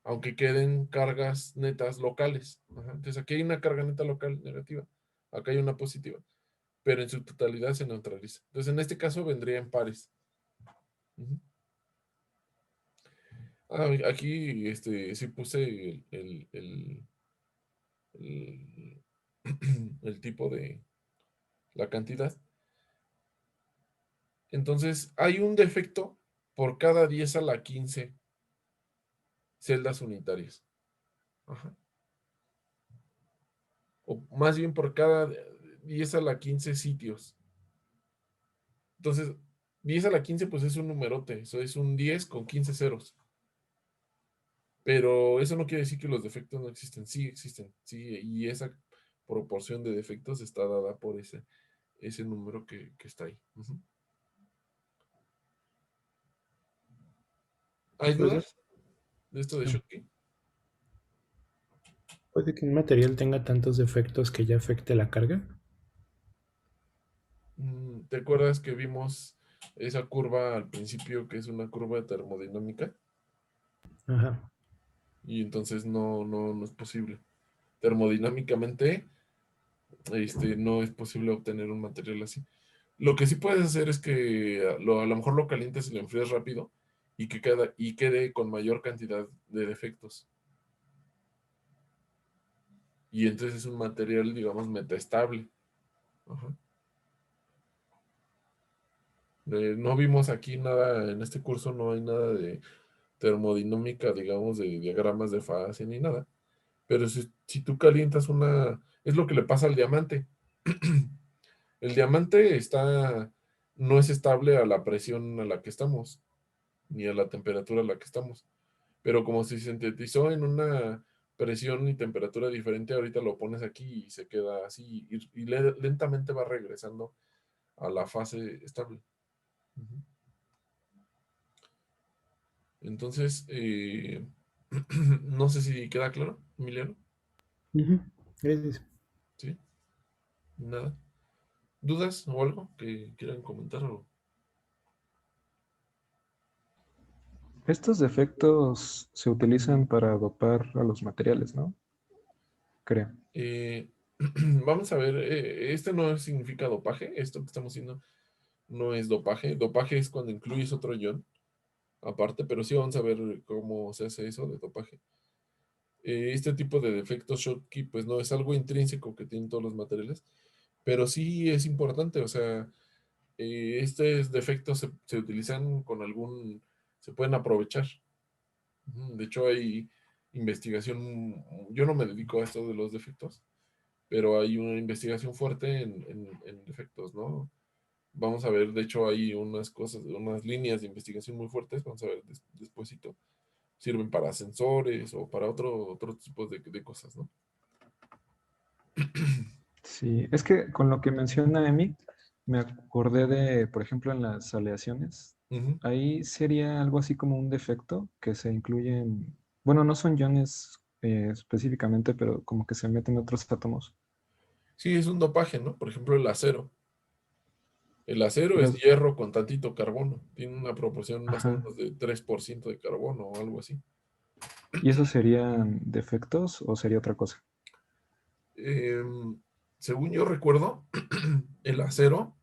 A: aunque queden cargas netas locales. Ajá. Entonces, aquí hay una carga neta local negativa, acá hay una positiva, pero en su totalidad se neutraliza. Entonces, en este caso vendría en pares. Ujú. Aquí sí puse el- el tipo de la cantidad. Entonces, hay un defecto por cada 10 a la 15 celdas unitarias. Ajá. O más bien por cada 10 a la 15 sitios. Entonces, 10 a la 15 pues es un numerote. Eso es un 10 con 15 ceros. Pero eso no quiere decir que los defectos no existen. Sí existen. Sí, y esa proporción de defectos está dada por ese número que está ahí. Ujú. ¿Hay
B: Puede,
A: dudas de esto de
B: sí.
A: Schottky?
B: Puede que un material tenga tantos defectos que ya afecte la carga.
A: ¿Te acuerdas que vimos esa curva al principio que es una curva de termodinámica?
B: Ajá.
A: Y entonces no es posible. Termodinámicamente, no es posible obtener un material así. Lo que sí puedes hacer es que a lo mejor lo calientes y lo enfríes rápido y quede con mayor cantidad de defectos. Y entonces es un material, digamos, metaestable. Ajá. No vimos aquí nada, en este curso no hay nada de termodinámica, digamos, de diagramas de fase ni nada. Pero si tú calientas es lo que le pasa al diamante. El diamante no es estable a la presión a la que estamos, ni a la temperatura a la que estamos. Pero como se sintetizó en una presión y temperatura diferente, ahorita lo pones aquí y se queda así y lentamente va regresando a la fase estable. Ujú. Entonces, no sé si queda claro, Emiliano.
B: Ujú. Gracias.
A: ¿Sí? Nada. ¿Dudas o algo que quieran comentar?
D: Estos defectos se utilizan para dopar a los materiales, ¿no? Creo.
A: Eh, vamos a ver, este no significa dopaje, esto que estamos haciendo no es dopaje. Dopaje es cuando incluyes otro ion aparte, pero sí vamos a ver cómo se hace eso de dopaje. Este tipo de defectos Schottky, pues no es algo intrínseco que tienen todos los materiales, pero sí es importante, o sea, estos defectos se utilizan con se pueden aprovechar. De hecho, hay investigación, yo no me dedico a esto de los defectos, pero hay una investigación fuerte en defectos, ¿no? Vamos a ver, de hecho, hay unas cosas, unas líneas de investigación muy fuertes, vamos a ver despuesito. Sirven para sensores o para otro tipo de cosas, ¿no?
D: Sí, es que con lo que menciona Emi, me acordé de, por ejemplo, en las aleaciones,
A: Ujú.
D: ahí sería algo así como un defecto que se incluyen, bueno, no son iones específicamente, pero como que se meten otros átomos.
A: Sí, es un dopaje, ¿no? Por ejemplo, el acero. El acero es
D: Pero,
A: hierro con tantito carbono. Tiene una proporción más o
D: ajá,
A: menos de 3% de carbono o algo así.
D: ¿y esos serían defectos o sería otra cosa?
A: Em, Según yo recuerdo, el acero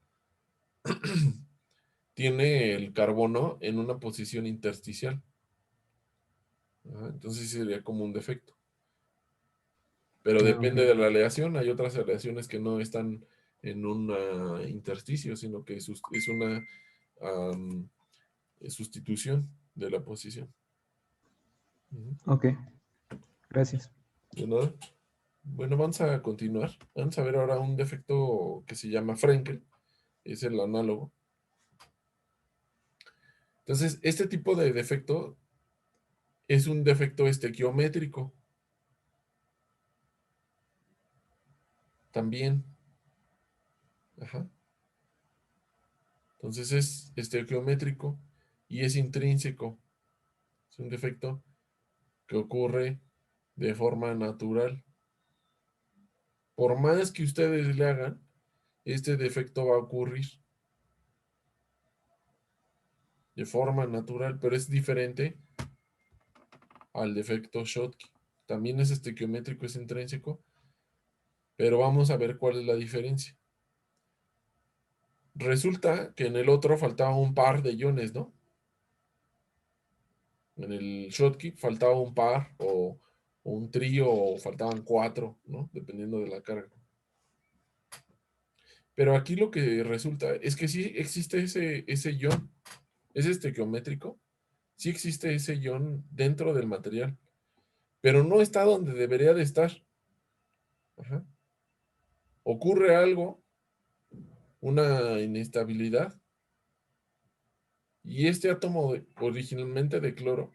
A: tiene el carbono en una posición intersticial. Entonces sí sería como un defecto. Pero
D: Ah, ok.
A: depende de la aleación. Hay otras aleaciones que no están en un intersticio, sino que es una am, sustitución de la posición. Ujú.
D: Ok, gracias.
A: ¿De nada? Bueno, vamos a continuar. Vamos a ver ahora un defecto que se llama Frenkel. Es el análogo. Entonces, este tipo de defecto es un defecto estequiométrico. También. Ajá. Entonces es estequiométrico y es intrínseco. Es un defecto que ocurre de forma natural. Por más que ustedes le hagan, este defecto va a ocurrir de forma natural, pero es diferente al defecto Schottky. También es estequiométrico, es intrínseco, pero vamos a ver cuál es la diferencia. Resulta que en el otro faltaba un par de iones, ¿no? En el Schottky faltaba un par o un trío o faltaban cuatro, ¿no? Dependiendo de la carga. Pero aquí lo que resulta es que sí existe ese ion, es estequiométrico, sí existe ese ion dentro del material, pero no está donde debería de estar. Ajá. Ocurre algo, una inestabilidad, y este átomo originalmente de cloro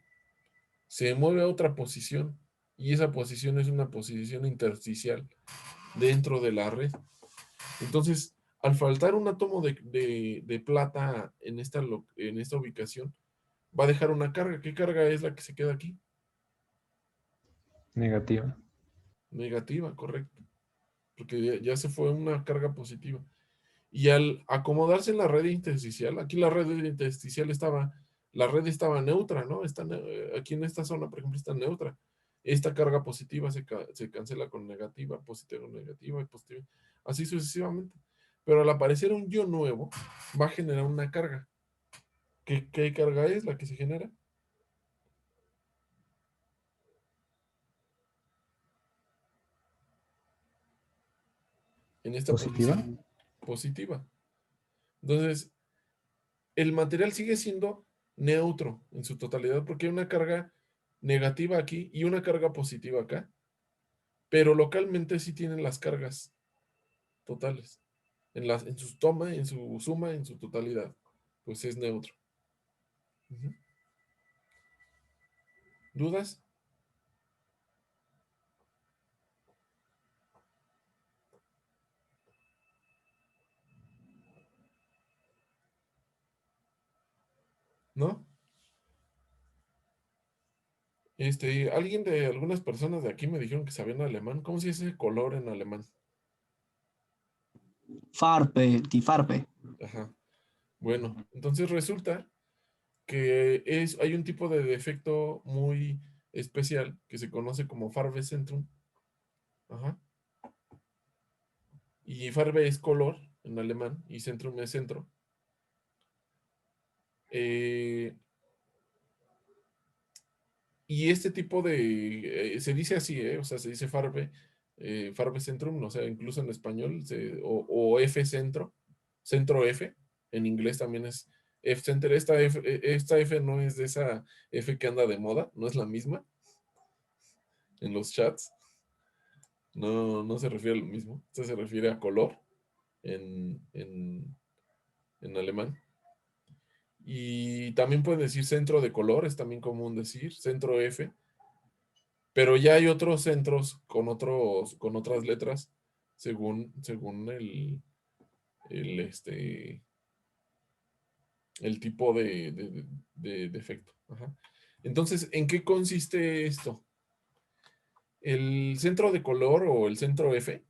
A: se mueve a otra posición, y esa posición es una posición intersticial dentro de la red. Entonces, al faltar un átomo de plata en esta ubicación, va a dejar una carga. ¿Qué carga es la que se queda aquí?
D: Negativa.
A: Negativa, correcto. Porque ya se fue una carga positiva. Y al acomodarse en la red intersticial, aquí la red intersticial la red estaba neutra, ¿no? Aquí en esta zona, por ejemplo, está neutra. Esta carga positiva se cancela con negativa, positiva con negativa y positiva, así sucesivamente. Pero al aparecer un ion nuevo, va a generar una carga. ¿Qué carga es la que se genera? En esta
D: ¿Positiva?
A: posición positiva. Entonces, el material sigue siendo neutro en su totalidad porque hay una carga negativa aquí y una carga positiva acá, pero localmente sí tienen las cargas totales. En su toma, en su suma, en su totalidad, pues es neutro. Ujú. ¿Dudas? ¿No? Alguien de algunas personas de aquí me dijeron que sabían alemán. ¿Cómo se dice color en alemán?
C: Farpe, di farpe.
A: Ajá. Bueno, entonces resulta que hay un tipo de defecto muy especial que se conoce como Farbezentrum. Ajá. Y Farbe es color en alemán y Centrum es centro. Y este tipo se dice así, o sea, se dice Farbe, Farbezentrum, o sea, incluso en español, o F centro, centro F, en inglés también es F center. Esta F no es de esa F que anda de moda, no es la misma en los chats, no se refiere a lo mismo, esto se refiere a color en alemán. Y también pueden decir centro de color, es también común decir, centro F, pero ya hay otros centros con otras letras según el tipo de defecto. Ajá. Entonces, ¿en qué consiste esto? El centro de color o el centro F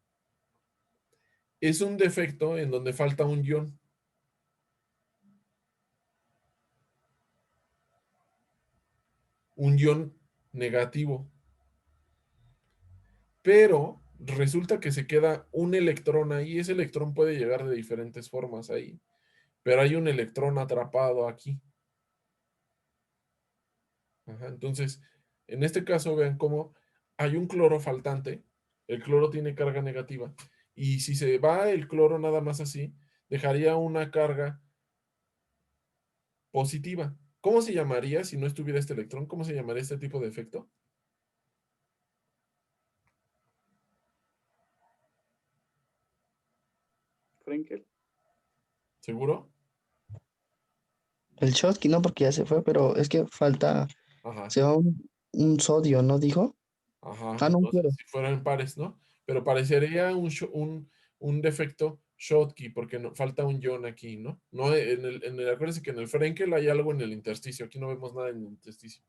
A: es un defecto en donde falta un ion. Un ion negativo. Pero resulta que se queda un electrón ahí. Ese electrón puede llegar de diferentes formas ahí. Pero hay un electrón atrapado aquí. Ajá, entonces, en este caso, vean cómo hay un cloro faltante. El cloro tiene carga negativa. Y si se va el cloro nada más así, dejaría una carga positiva. ¿Cómo se llamaría si no estuviera este electrón? ¿Cómo se llamaría este tipo de efecto?
E: Frenkel.
A: ¿Seguro?
C: El Schottky no, porque ya se fue, pero es que falta,
A: Ajá,
C: se va un sodio, ¿no dijo?
A: ajá.
C: Ah, no, un
A: No sé
C: cloro.
A: si fueran pares, ¿no? Pero parecería un defecto Schottky, porque falta un ion aquí, ¿no? No acuérdense que en el Frenkel hay algo en el intersticio. Aquí no vemos nada en el intersticio.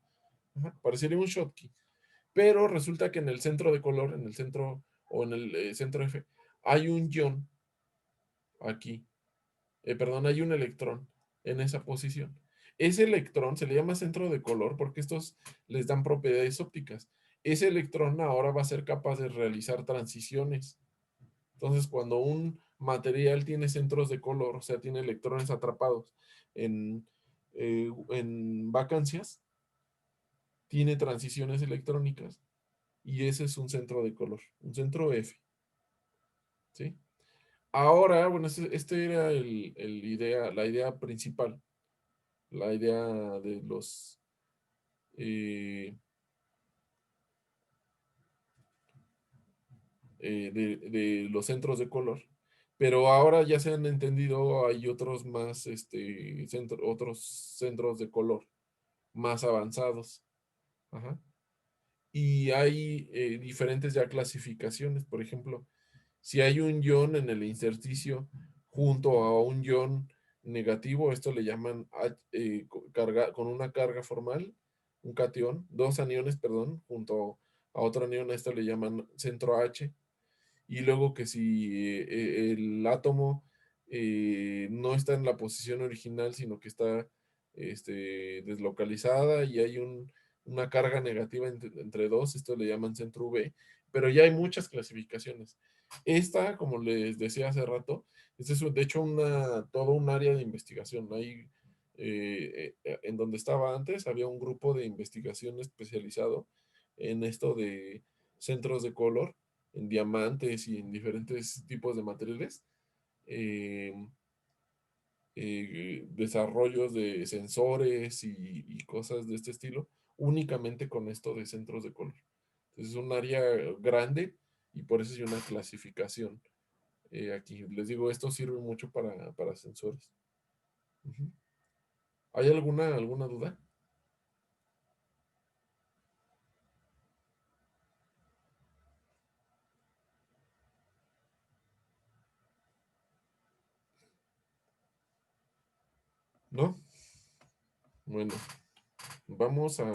A: Ajá, parecería un Schottky. Pero resulta que en el centro de color, en el centro o en el centro F, hay un ion aquí. Perdón, hay un electrón en esa posición. Ese electrón se le llama centro de color porque estos les dan propiedades ópticas. Ese electrón ahora va a ser capaz de realizar transiciones. Entonces, cuando un material tiene centros de color, o sea, tiene electrones atrapados en vacancias, tiene transiciones electrónicas y ese es un centro de color, un centro F. ¿Sí? Ahora, bueno, este era la idea principal, la idea de eh, de los centros de color. Pero ahora ya se han entendido, hay otros más, otros centros de color más avanzados. Ajá. Y hay diferentes ya clasificaciones. Por ejemplo, si hay un ion en el intersticio junto a un ion negativo, esto le llaman con una carga formal, un cation, dos aniones, perdón, junto a otro anión, a esto le llaman centro H. Y luego que si el átomo no está en la posición original, sino que está deslocalizada y hay una carga negativa entre dos, esto le llaman centro V, pero ya hay muchas clasificaciones. Esta, como les decía hace rato, este es de hecho todo un área de investigación. Hay, en donde estaba antes, había un grupo de investigación especializado en esto de centros de color, en diamantes y en diferentes tipos de materiales, eh, desarrollos de sensores y cosas de este estilo, únicamente con esto de centros de color. Entonces es un área grande y por eso hay una clasificación aquí. Les digo, esto sirve mucho para sensores. Ujú. ¿Hay alguna duda? ¿No? Bueno, vamos a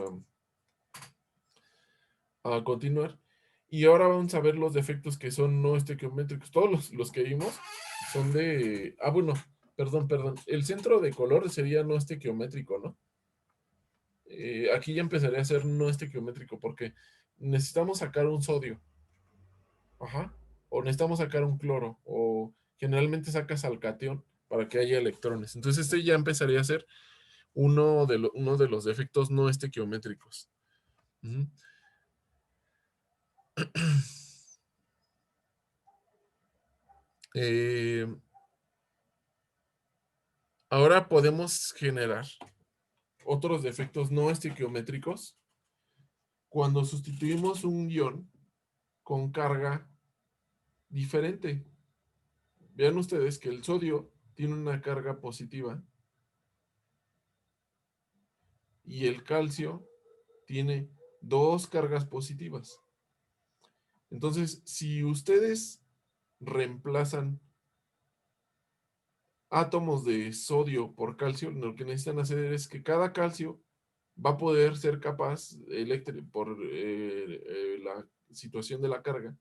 A: continuar. Y ahora vamos a ver los defectos que son no estequiométricos. Todos los que vimos son de... Ah, bueno, perdón. El centro de color sería no estequiométrico, ¿no? Aquí ya empezaría a ser no estequiométrico porque necesitamos sacar un sodio. Ajá. O necesitamos sacar un cloro. O generalmente sacas al catión para que haya electrones. Entonces este ya empezaría a ser uno de los defectos no estequiométricos. Ujú. Eh, Ahora podemos generar otros defectos no estequiométricos cuando sustituimos un ion con carga diferente. Vean ustedes que el sodio tiene una carga positiva y el calcio tiene dos cargas positivas. Entonces, si ustedes reemplazan átomos de sodio por calcio, lo que necesitan hacer es que cada calcio va a poder ser capaz, por la situación de la carga,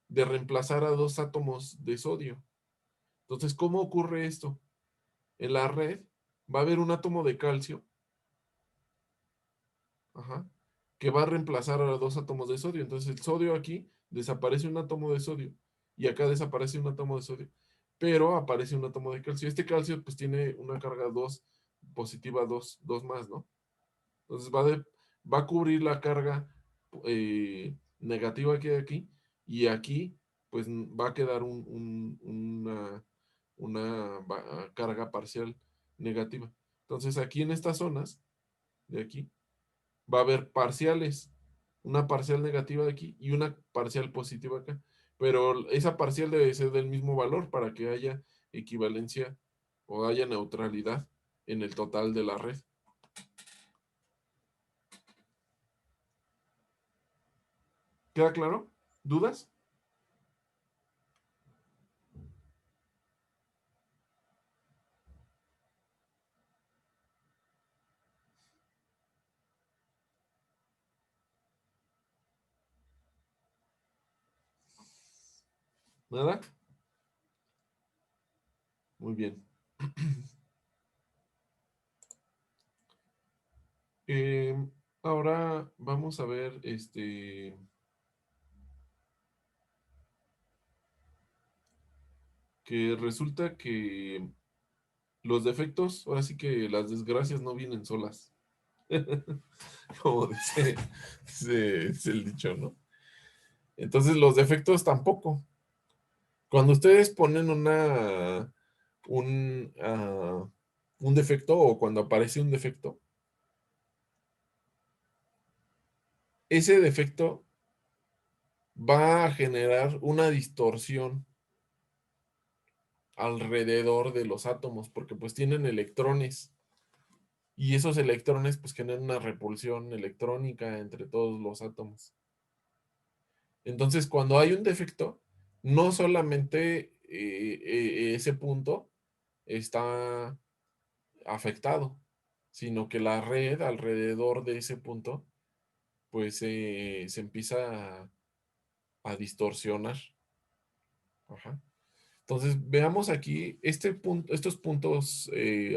A: de reemplazar a dos átomos de sodio. Entonces, ¿cómo ocurre esto? En la red va a haber un átomo de calcio, ajá, que va a reemplazar a dos átomos de sodio. Entonces, el sodio aquí desaparece un átomo de sodio y acá desaparece un átomo de sodio, pero aparece un átomo de calcio. Este calcio pues tiene una carga 2 positiva, 2 más, ¿no? Entonces va a cubrir la carga negativa que hay aquí y aquí pues va a quedar una carga parcial negativa. Entonces aquí en estas zonas de aquí va a haber parciales, una parcial negativa de aquí y una parcial positiva acá. Pero esa parcial debe ser del mismo valor para que haya equivalencia o haya neutralidad en el total de la red. ¿Queda claro? ¿Dudas? ¿Nada? Muy bien. Eh, Ahora vamos a ver que resulta que los defectos, ahora sí que las desgracias no vienen solas. Como dice el dicho, ¿no? Entonces los defectos tampoco. Cuando ustedes ponen un defecto o cuando aparece un defecto, ese defecto va a generar una distorsión alrededor de los átomos, porque pues tienen electrones y esos electrones pues generan una repulsión electrónica entre todos los átomos. Entonces, cuando hay un defecto, no solamente ese punto está afectado, sino que la red alrededor de ese punto pues se empieza a distorsionar. Ajá. Entonces, veamos aquí estos puntos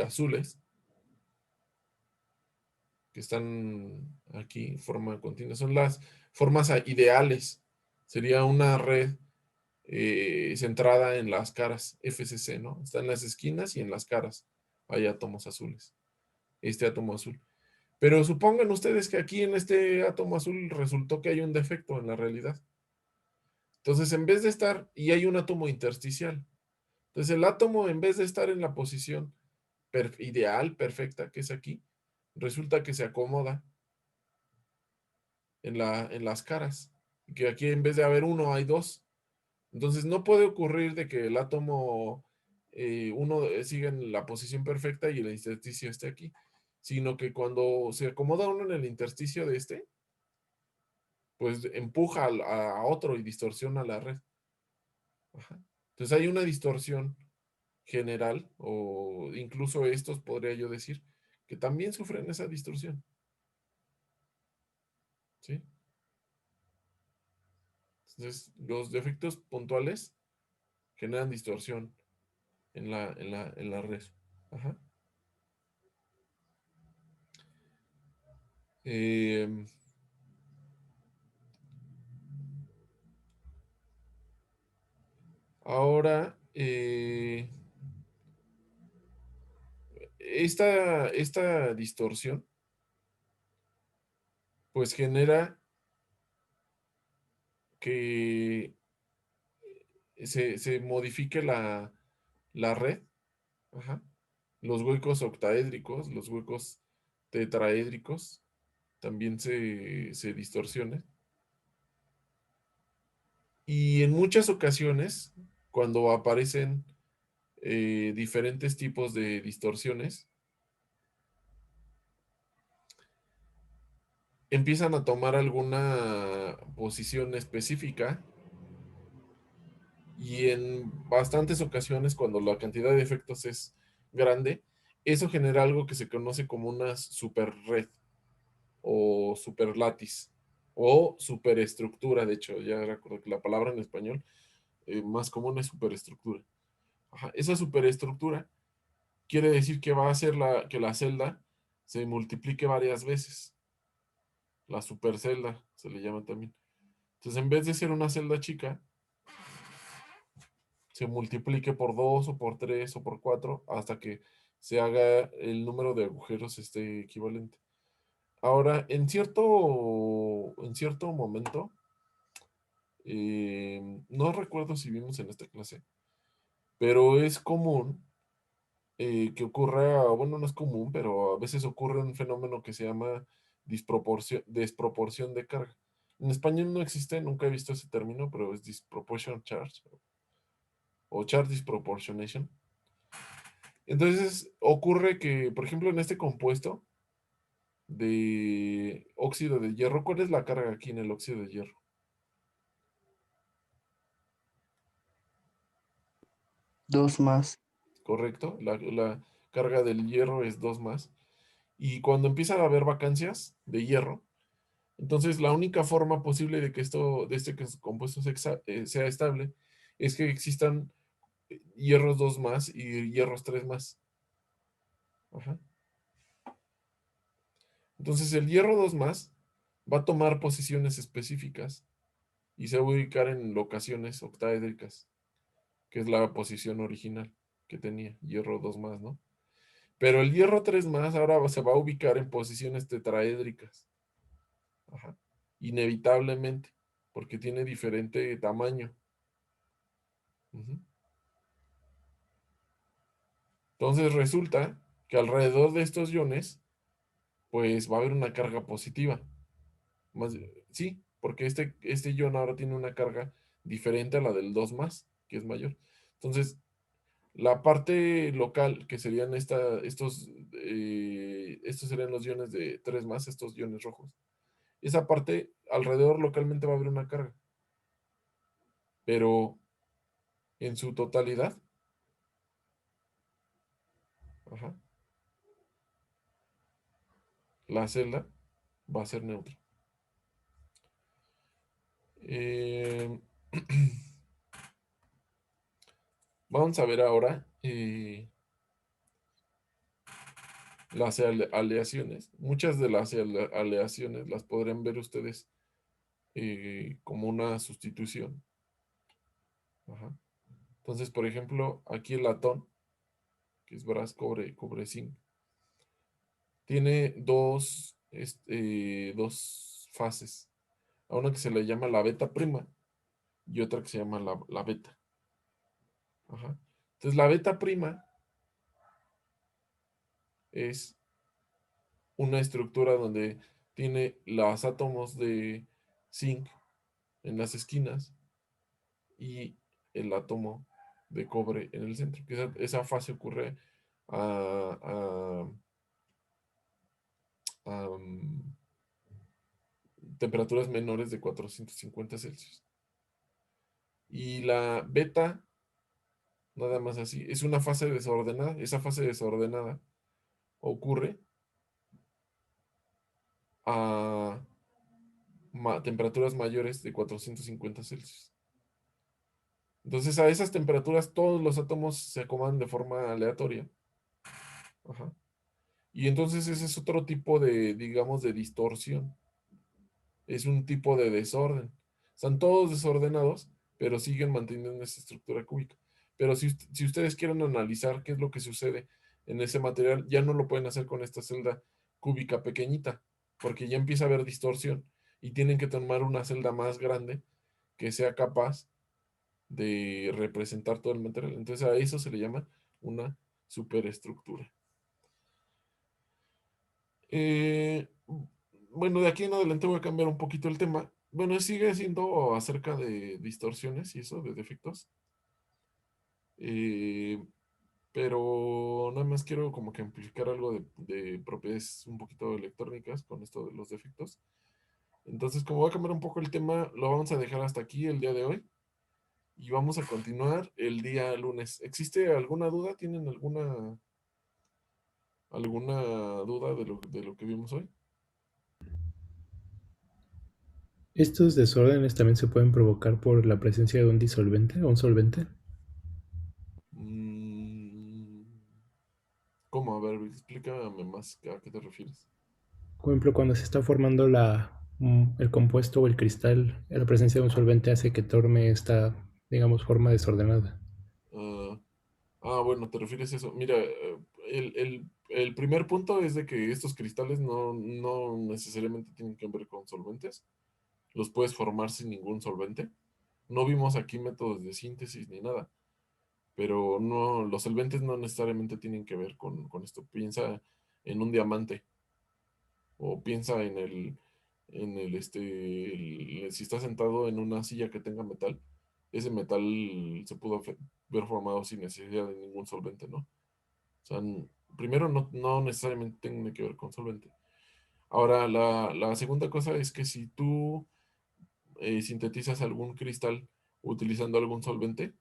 A: azules que están aquí, forma continua, son las formas ideales. Sería una red centrada en las caras, FCC, ¿no? Está en las esquinas y en las caras. Hay átomos azules. Este átomo azul. Pero supongan ustedes que aquí en este átomo azul resultó que hay un defecto en la realidad. Entonces, en vez de estar, y hay un átomo intersticial. Entonces, el átomo, en vez de estar en la posición ideal, perfecta, que es aquí, resulta que se acomoda en las caras. Que aquí en vez de haber uno, hay dos. Entonces, no puede ocurrir de que el átomo uno siga en la posición perfecta y el intersticio esté aquí, sino que cuando se acomoda uno en el intersticio de este, pues empuja a otro y distorsiona la red. Ajá. Entonces hay una distorsión general, o incluso estos podría yo decir, que también sufren esa distorsión. ¿Sí? Entonces, los defectos puntuales generan distorsión en la red. Ajá. Em, ahora, esta distorsión, pues genera que se modifique la red. Ajá. Los huecos octaédricos, los huecos tetraédricos también se distorsionan. Y en muchas ocasiones, cuando aparecen diferentes tipos de distorsiones, empiezan a tomar alguna posición específica y en bastantes ocasiones, cuando la cantidad de efectos es grande, eso genera algo que se conoce como una super red o superlatis o superestructura. De hecho, ya recuerdo que la palabra en español más común es superestructura. Ajá, esa superestructura quiere decir que va a hacer que la celda se multiplique varias veces. La supercelda se le llama también. Entonces, en vez de ser una celda chica, se multiplique por 2 o por 3 o por 4 hasta que se haga el número de agujeros equivalente. Ahora, en cierto momento, no recuerdo si vimos en esta clase, pero es común que ocurra, bueno, no es común, pero a veces ocurre un fenómeno que se llama desproporción de carga. En español no existe, nunca he visto ese término, pero es disproportion charge o charge disproportionation. Entonces ocurre que, por ejemplo, en este compuesto de óxido de hierro, ¿cuál es la carga aquí en el óxido de hierro?
C: Dos más.
A: ¿Correcto? La carga del hierro es 2 más. Y cuando empiezan a haber vacancias de hierro, entonces la única forma posible de que de este compuesto sea estable, es que existan hierros 2 más y hierros 3 más. Ajá. Entonces el hierro 2 más va a tomar posiciones específicas y se va a ubicar en locaciones octaédricas, que es la posición original que tenía, hierro 2 más, ¿no? Pero el hierro 3 más ahora se va a ubicar en posiciones tetraédricas. Ajá. Inevitablemente, porque tiene diferente tamaño. Ujú. Entonces resulta que alrededor de estos iones, pues va a haber una carga positiva. Sí, porque este ion ahora tiene una carga diferente a la del 2 más, que es mayor. Entonces, la parte local, que serían estos serían los iones de 3 más, estos iones rojos. Esa parte, alrededor localmente va a haber una carga. Pero en su totalidad, ajá, la celda va a ser neutra. Eh, vamos a ver ahora las aleaciones. Muchas de las aleaciones las podrán ver ustedes como una sustitución. Ajá. Entonces, por ejemplo, aquí el latón, que es brass, cobre, zinc, tiene dos fases. A una que se le llama la beta prima y otra que se llama la beta. Ajá. Entonces, la beta prima es una estructura donde tiene los átomos de zinc en las esquinas y el átomo de cobre en el centro. Que esa fase ocurre a, a temperaturas menores de 450 Celsius. Y la beta, nada más así, es una fase desordenada. Esa fase desordenada ocurre a temperaturas mayores de 450 Celsius. Entonces, a esas temperaturas todos los átomos se acomodan de forma aleatoria. Ajá. Y entonces ese es otro tipo de, digamos, de distorsión. Es un tipo de desorden. Están todos desordenados, pero siguen manteniendo esa estructura cúbica. Pero si ustedes quieren analizar qué es lo que sucede en ese material, ya no lo pueden hacer con esta celda cúbica pequeñita, porque ya empieza a haber distorsión y tienen que tomar una celda más grande que sea capaz de representar todo el material. Entonces a eso se le llama una superestructura. Eh, bueno, de aquí en adelante voy a cambiar un poquito el tema. Bueno, sigue siendo acerca de distorsiones y eso, de defectos. Eh, pero nada más quiero como que amplificar algo de propiedades un poquito electrónicas con esto de los defectos. Entonces, como voy a cambiar un poco el tema, lo vamos a dejar hasta aquí el día de hoy y vamos a continuar el día lunes. ¿Existe alguna duda? ¿Tienen alguna duda de lo que vimos hoy?
B: ¿Estos desórdenes también se pueden provocar por la presencia de un disolvente o un solvente?
A: Mm, ¿Cómo? A ver, explícame más a qué te refieres.
B: Por ejemplo, cuando se está formando el compuesto o el cristal, la presencia de un solvente hace que tome esta, digamos, forma desordenada.
A: Ah, bueno, te refieres a eso. Mira, el primer punto es de que estos cristales no necesariamente tienen que ver con solventes. Los puedes formar sin ningún solvente. No vimos aquí métodos de síntesis ni nada, pero no, los solventes no necesariamente tienen que ver con esto. Piensa en un diamante o piensa si estás sentado en una silla que tenga metal, ese metal se pudo ver formado sin necesidad de ningún solvente, ¿no? O sea, primero no necesariamente tiene que ver con solvente. Ahora, la segunda cosa es que si tú sintetizas algún cristal utilizando algún solvente,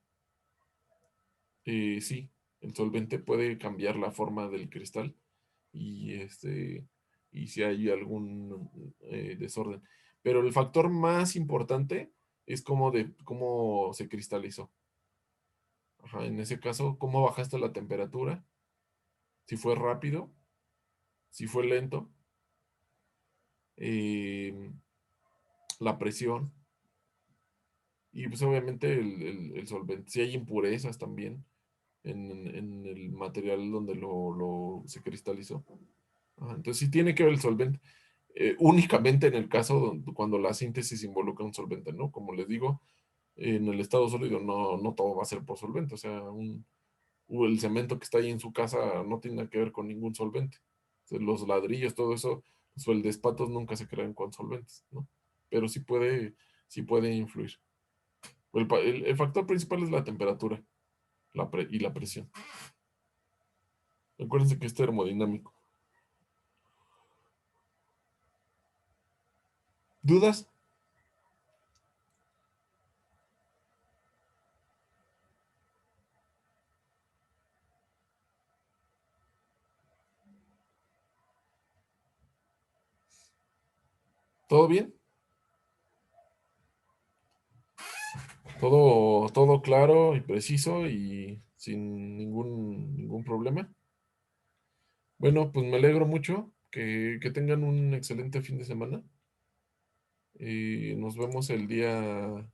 A: sí, el solvente puede cambiar la forma del cristal y y si hay algún desorden. Pero el factor más importante es cómo se cristalizó. Ajá, en ese caso, cómo bajaste la temperatura, si fue rápido, si fue lento, eh, la presión y pues obviamente el solvente. Si hay impurezas también en el material donde se cristalizó. Ajá, entonces sí tiene que ver el solvente. Únicamente en el caso cuando la síntesis involucra un solvente, ¿no? Como les digo, en el estado sólido no todo va a ser por solvente. O sea, el cemento que está ahí en su casa no tiene nada que ver con ningún solvente. O sea, los ladrillos, todo eso, los feldespatos nunca se crean con solventes, ¿no? Pero sí puede influir. El factor principal es la temperatura y la presión. Acuérdense que es termodinámico. ¿Dudas? ¿Todo bien? Todo claro y preciso y sin ningún problema. Bueno, pues me alegro mucho que tengan un excelente fin de semana. Y nos vemos el día